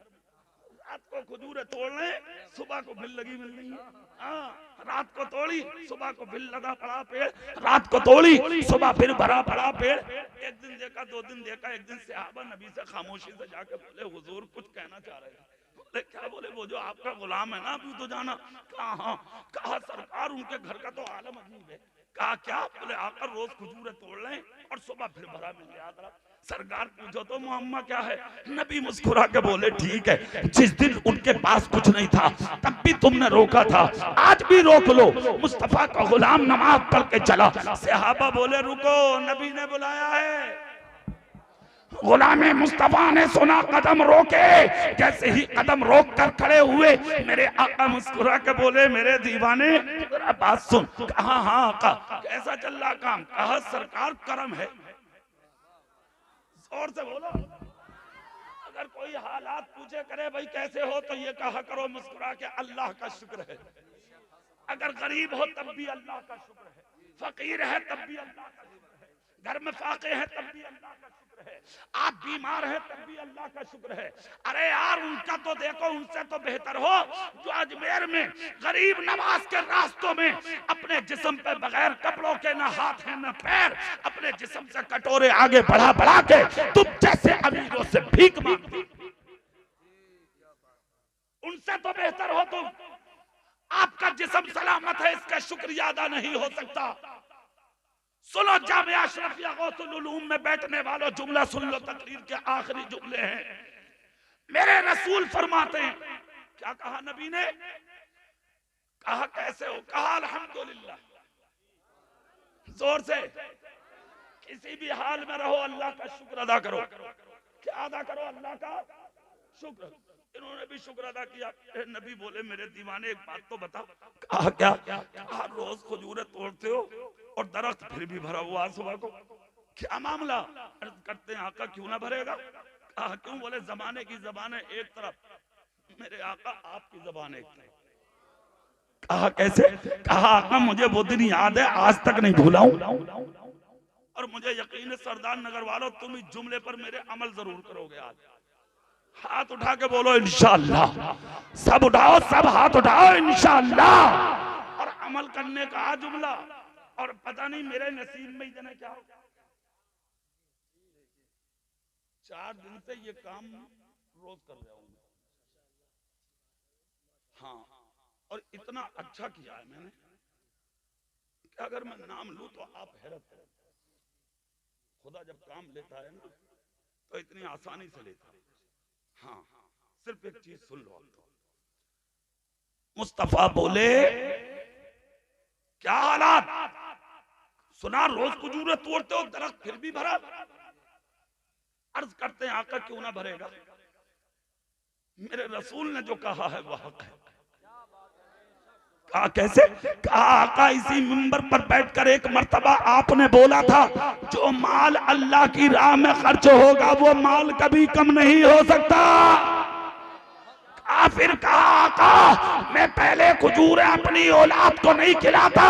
रात को खजूर तोड़ने, सुबह को फिर लगी मिल रही है। हाँ, रात को तोड़ी, सुबह को फिर लगा पड़ा पेड़, रात को तोड़ी, सुबह फिर भरा पड़ा पेड़। एक दिन देखा, दो दिन देखा, एक दिन सहाबा नबी से खामोशी से जाके बोले हुजूर कुछ कहना चाह रहे हैं। बोले क्या? बोले वो जो आपका गुलाम है ना, अभी तो जाना। कहा हाँ। कहा सरकार उनके घर का तो आलम अजीब है। कहा क्या? बोले आकर रोज खजूर तोड़ लें और सुबह फिर भरा मिल जाए। सरकार पूछो तो मुअम्मा क्या है? नबी मुस्कुरा के बोले ठीक है, जिस दिन उनके पास कुछ नहीं था तब भी तुमने रोका था, आज भी रोक लो। मुस्तफा का गुलाम नमाज पढ़ के चला। सहाबा बोले रुको, नबी ने बुलाया है। गुलाम मुस्तफा ने सुना, कदम रोके। जैसे ही कदम रोक कर खड़े हुए, मेरे आका मुस्कुरा के बोले मेरे दीवाने बात सुन। कहा हाँ आका, कैसा चल रहा काम? कहा सरकार करम है। और से बोलो। अगर कोई हालात पूछे करे भाई कैसे हो, तो ये कहा करो मुस्कुरा के अल्लाह का शुक्र है। अगर गरीब हो तब भी अल्लाह का शुक्र है, फकीर है तब भी अल्लाह का शुक्र है, घर में फाके हैं तब भी अल्लाह का शुक्र है, आप बीमार हैं तब भी अल्लाह का शुक्र है। अरे यार उनका तो देखो, उनसे तो बेहतर हो जो अजमेर में गरीब नवाज के रास्तों में अपने जिस्म पे बगैर कपड़ों के ना हाथ है ना पैर, अपने जिस्म से कटोरे आगे बढ़ा बढ़ा के तुम जैसे अमीरों से भीख मांगते, उनसे तो बेहतर हो तुम। आपका जिस्म सलामत है, इसका शुक्रिया अदा नहीं हो सकता। सुनो जामिया अशरफिया गौसुल उलूम में बैठने वालों, जुमला सुन लो, तकरीर के आखिरी जुमले हैं। मेरे रसूल फरमाते हैं, क्या कहा नबी ने? कहा कैसे हो? कहा अल्हम्दुलिल्लाह। जोर से, किसी भी हाल में रहो अल्लाह का शुक्र अदा करो। क्या अदा करो? अल्लाह का शुक्र। इन्होंने भी शुक्र अदा किया। नबी बोले मेरे दीवाने एक बात तो बता। कहा क्या? कहा रोज खजूरें तोड़ते हो और दरख्त फिर भी भरा हुआ सुबह को, क्या मामला? अर्ज करते हैं आका क्यों ना भरेगा? कहा क्यों? बोले जमाने की जबान है एक तरफ, मेरे आका आपकी जबान एक तरफ। कहा कैसे? कहा आका मुझे वो दिन याद है, आज तक नहीं भूला हूं, और मुझे यकीन है सरदार नगर वालों तुम इस जुमले पर मेरे अमल जरूर करोगे। आज हाथ उठा के बोलो इंशाअल्लाह। सब उठाओ, सब हाथ उठाओ इंशाअल्लाह। और अमल करने का आज जुमला, और पता नहीं मेरे नसीब में इतने क्या। 4 दिन से ये काम रोज कर रहा हूं। हाँ, और इतना अच्छा किया है मैंने कि अगर मैं नाम लूं तो आप हैरत करें। खुदा जब काम लेता है ना तो इतनी आसानी से लेता है। हाँ, सिर्फ एक चीज सुन लो। मुस्तफा बोले क्या हालात सुना, रोज कुजूरे तोड़ते हो, दरख्त फिर भी भरा। अर्ज करते हैं आका क्यों ना भरेगा, मेरे रसूल ने जो कहा है वह हक है। कहा कैसे? कहा आका इसी मिंबर पर बैठकर एक मर्तबा आपने बोला था जो माल अल्लाह की राह में खर्च होगा वो माल कभी कम नहीं हो सकता। फिर कहा आका मैं पहले खजूरें अपनी औलाद को नहीं खिलाता,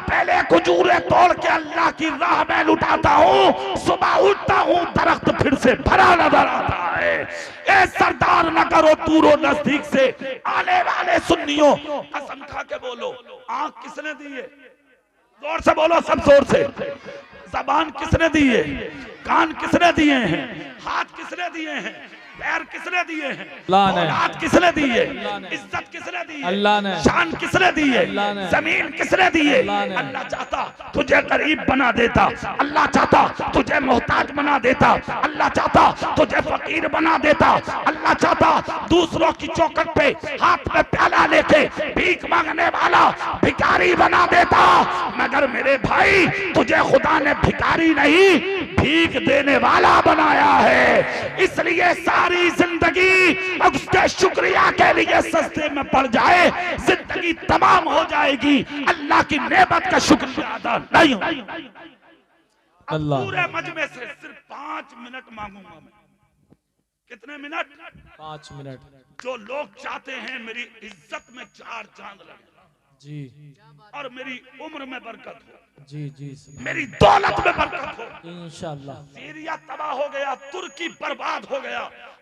पहले खजूरें तोड़ के अल्लाह की राह में लुटाता हूँ, सुबह उठता हूँ दरख्त फिर से भरा नजर आता है। ए सरदार न करो दूरो नजदीक से आने वाले सुन्नियों, कसम खा के बोलो आंख किसने दी है? जोर से बोलो, सब जोर से। जबान किसने दी है? कान किसने दिए हैं? हाथ किसने दिए हैं? पैर किसने दिए हैं? औलाद किसने दी है? इज्जत किसने दी है? अल्लाह ने। शान किसने दी है? अल्लाह ने। जमीन किसने दी है? अल्लाह चाहता तुझे गरीब बना देता, अल्लाह चाहता तुझे मोहताज बना देता, अल्लाह चाहता तुझे फकीर बना देता, अल्लाह चाहता दूसरों की चौखट पे हाथ में प्याला लेके भीख मांगने वाला भिखारी बना देता, मगर मेरे भाई तुझे खुदा ने भिखारी नहीं भीख देने वाला बनाया है। इसलिए सारी जिंदगी उसके शुक्रिया के लिए सस्ते में पड़ जाए, जिंदगी तमाम हो जाएगी, अल्लाह की नेमत का शुक्रिया अदा नहीं हो। अल्लाह। पूरे मजमे से सिर्फ 5 मिनट मांगूंगा मैं। कितने मिनट? 5 मिनट। जो लोग चाहते हैं मेरी इज्जत में 4 चांद लगे जी और मेरी उम्र में बरकत हो, जी जी मेरी दौलत में बरकत हो। इंशाअल्लाह। सीरिया तबाह हो गया, तुर्की बर्बाद हो गया,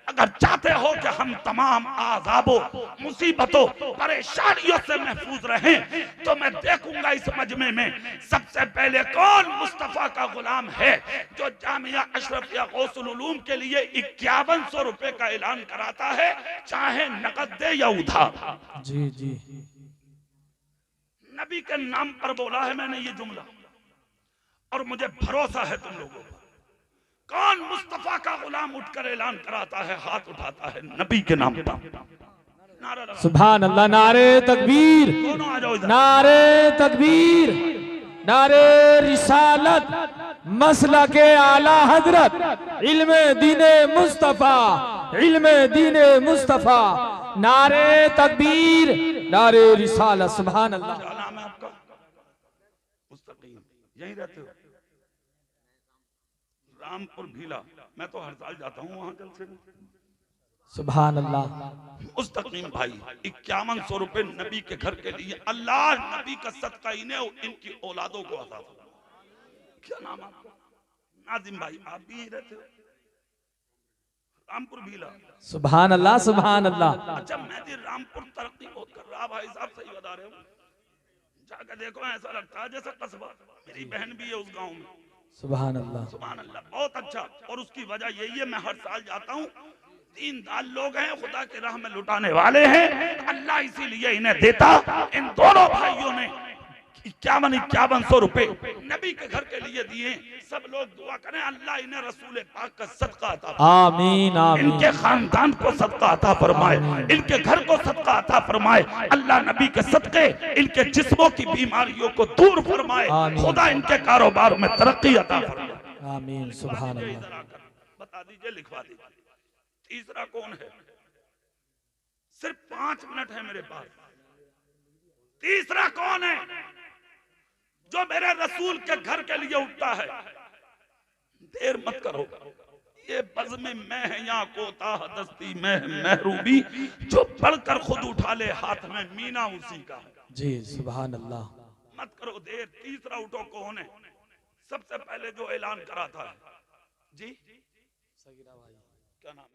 अगर चाहते हो कि हम तमाम आज़ाबों, मुसीबतों, परेशानियों से महफूज रहें तो मैं देखूंगा इस मजमे में सबसे पहले कौन मुस्तफा का गुलाम है जो जामिया अशरफिया गौसुल उलूम के लिए 5100 रुपए का ऐलान कराता है, चाहे नकद दे या उधार। जी जी। नबी के नाम पर बोला है मैंने ये जुमला और मुझे भरोसा है तुम लोगों पर। कौन मुस्तफा का गुलाम उठकर ऐलान कराता है, हाथ उठाता है नबी के नाम पर। सुभान अल्लाह। नारे तकबीर, दोनों आ जाओ इधर। नारे तकबीर, नारे रिसालत, मसलके आला हजरत, इल्मे दीने मुस्तफा, इल्मे दीने मुस्तफा, नारे तकबीर, नारे रिसालत। सुभान अल्लाह। क्या नाम है आपका? मुस्तकीम। यहीं रहते हो? रामपुर भीला। मैं तो हर साल जाता हूँ वहां जलसे में। सुभान अल्लाह। मुस्तकीम भाई 5100 रुपए नबी के घर के लिए, अल्लाह नबी का सदका इन्हें और इनकी औलादों को अता फरमाए। क्या नाम आपका? नाजिम भाई। आप भी यहीं रहते हो? रामपुर भीला। सुभान अल्लाह, सुभान अल्लाह। अच्छा मैं भी रामपुर तरक्की बहुत कर रहा भाई साहब, सही बता रहे हो। जाकर देखो ऐसा लगता है जैसा कस्बा। मेरी बहन भी है उस गांव में। सुभान अल्लाह। सुभान अल्लाह। बहुत अच्छा। और उसकी वजह यही है मैं हर साल जाता हूँ, दीनदार लोग हैं, खुदा की राह में लुटाने वाले हैं, अल्लाह इसीलिए इन्हें देता। इन दोनों भाइयों ने 5100 रुपए नबी के घर के लिए दिए। सब लोग दुआ करें अल्लाह इन्हें रसूल पाक का सदका अता फरमाए। आमीन आमीन। इनके खानदान को सदका अता फरमाए, इनके घर को सदका अता फरमाए। अल्लाह नबी के सदके इनके जिस्मों की बीमारियों को दूर फरमाए। खुदा इनके कारोबार में तरक्की अता फरमाए। आमीन। सुभान अल्लाह। बता दीजिए, लिखवा दीजिए। तीसरा कौन है? सिर्फ 5 मिनट है मेरे पास। तीसरा कौन है जो मेरे रसूल के घर के लिए उठता है? देर मत करो, ये बज़्म में है या कोताह दस्ती में है महरूबी, जो बढ़कर खुद उठा ले हाथ में मीना उसी का है। जी सुभान अल्लाह। मत करो देर। तीसरा उठो कौन है? सबसे पहले जो ऐलान करा था जी, क्या नाम है?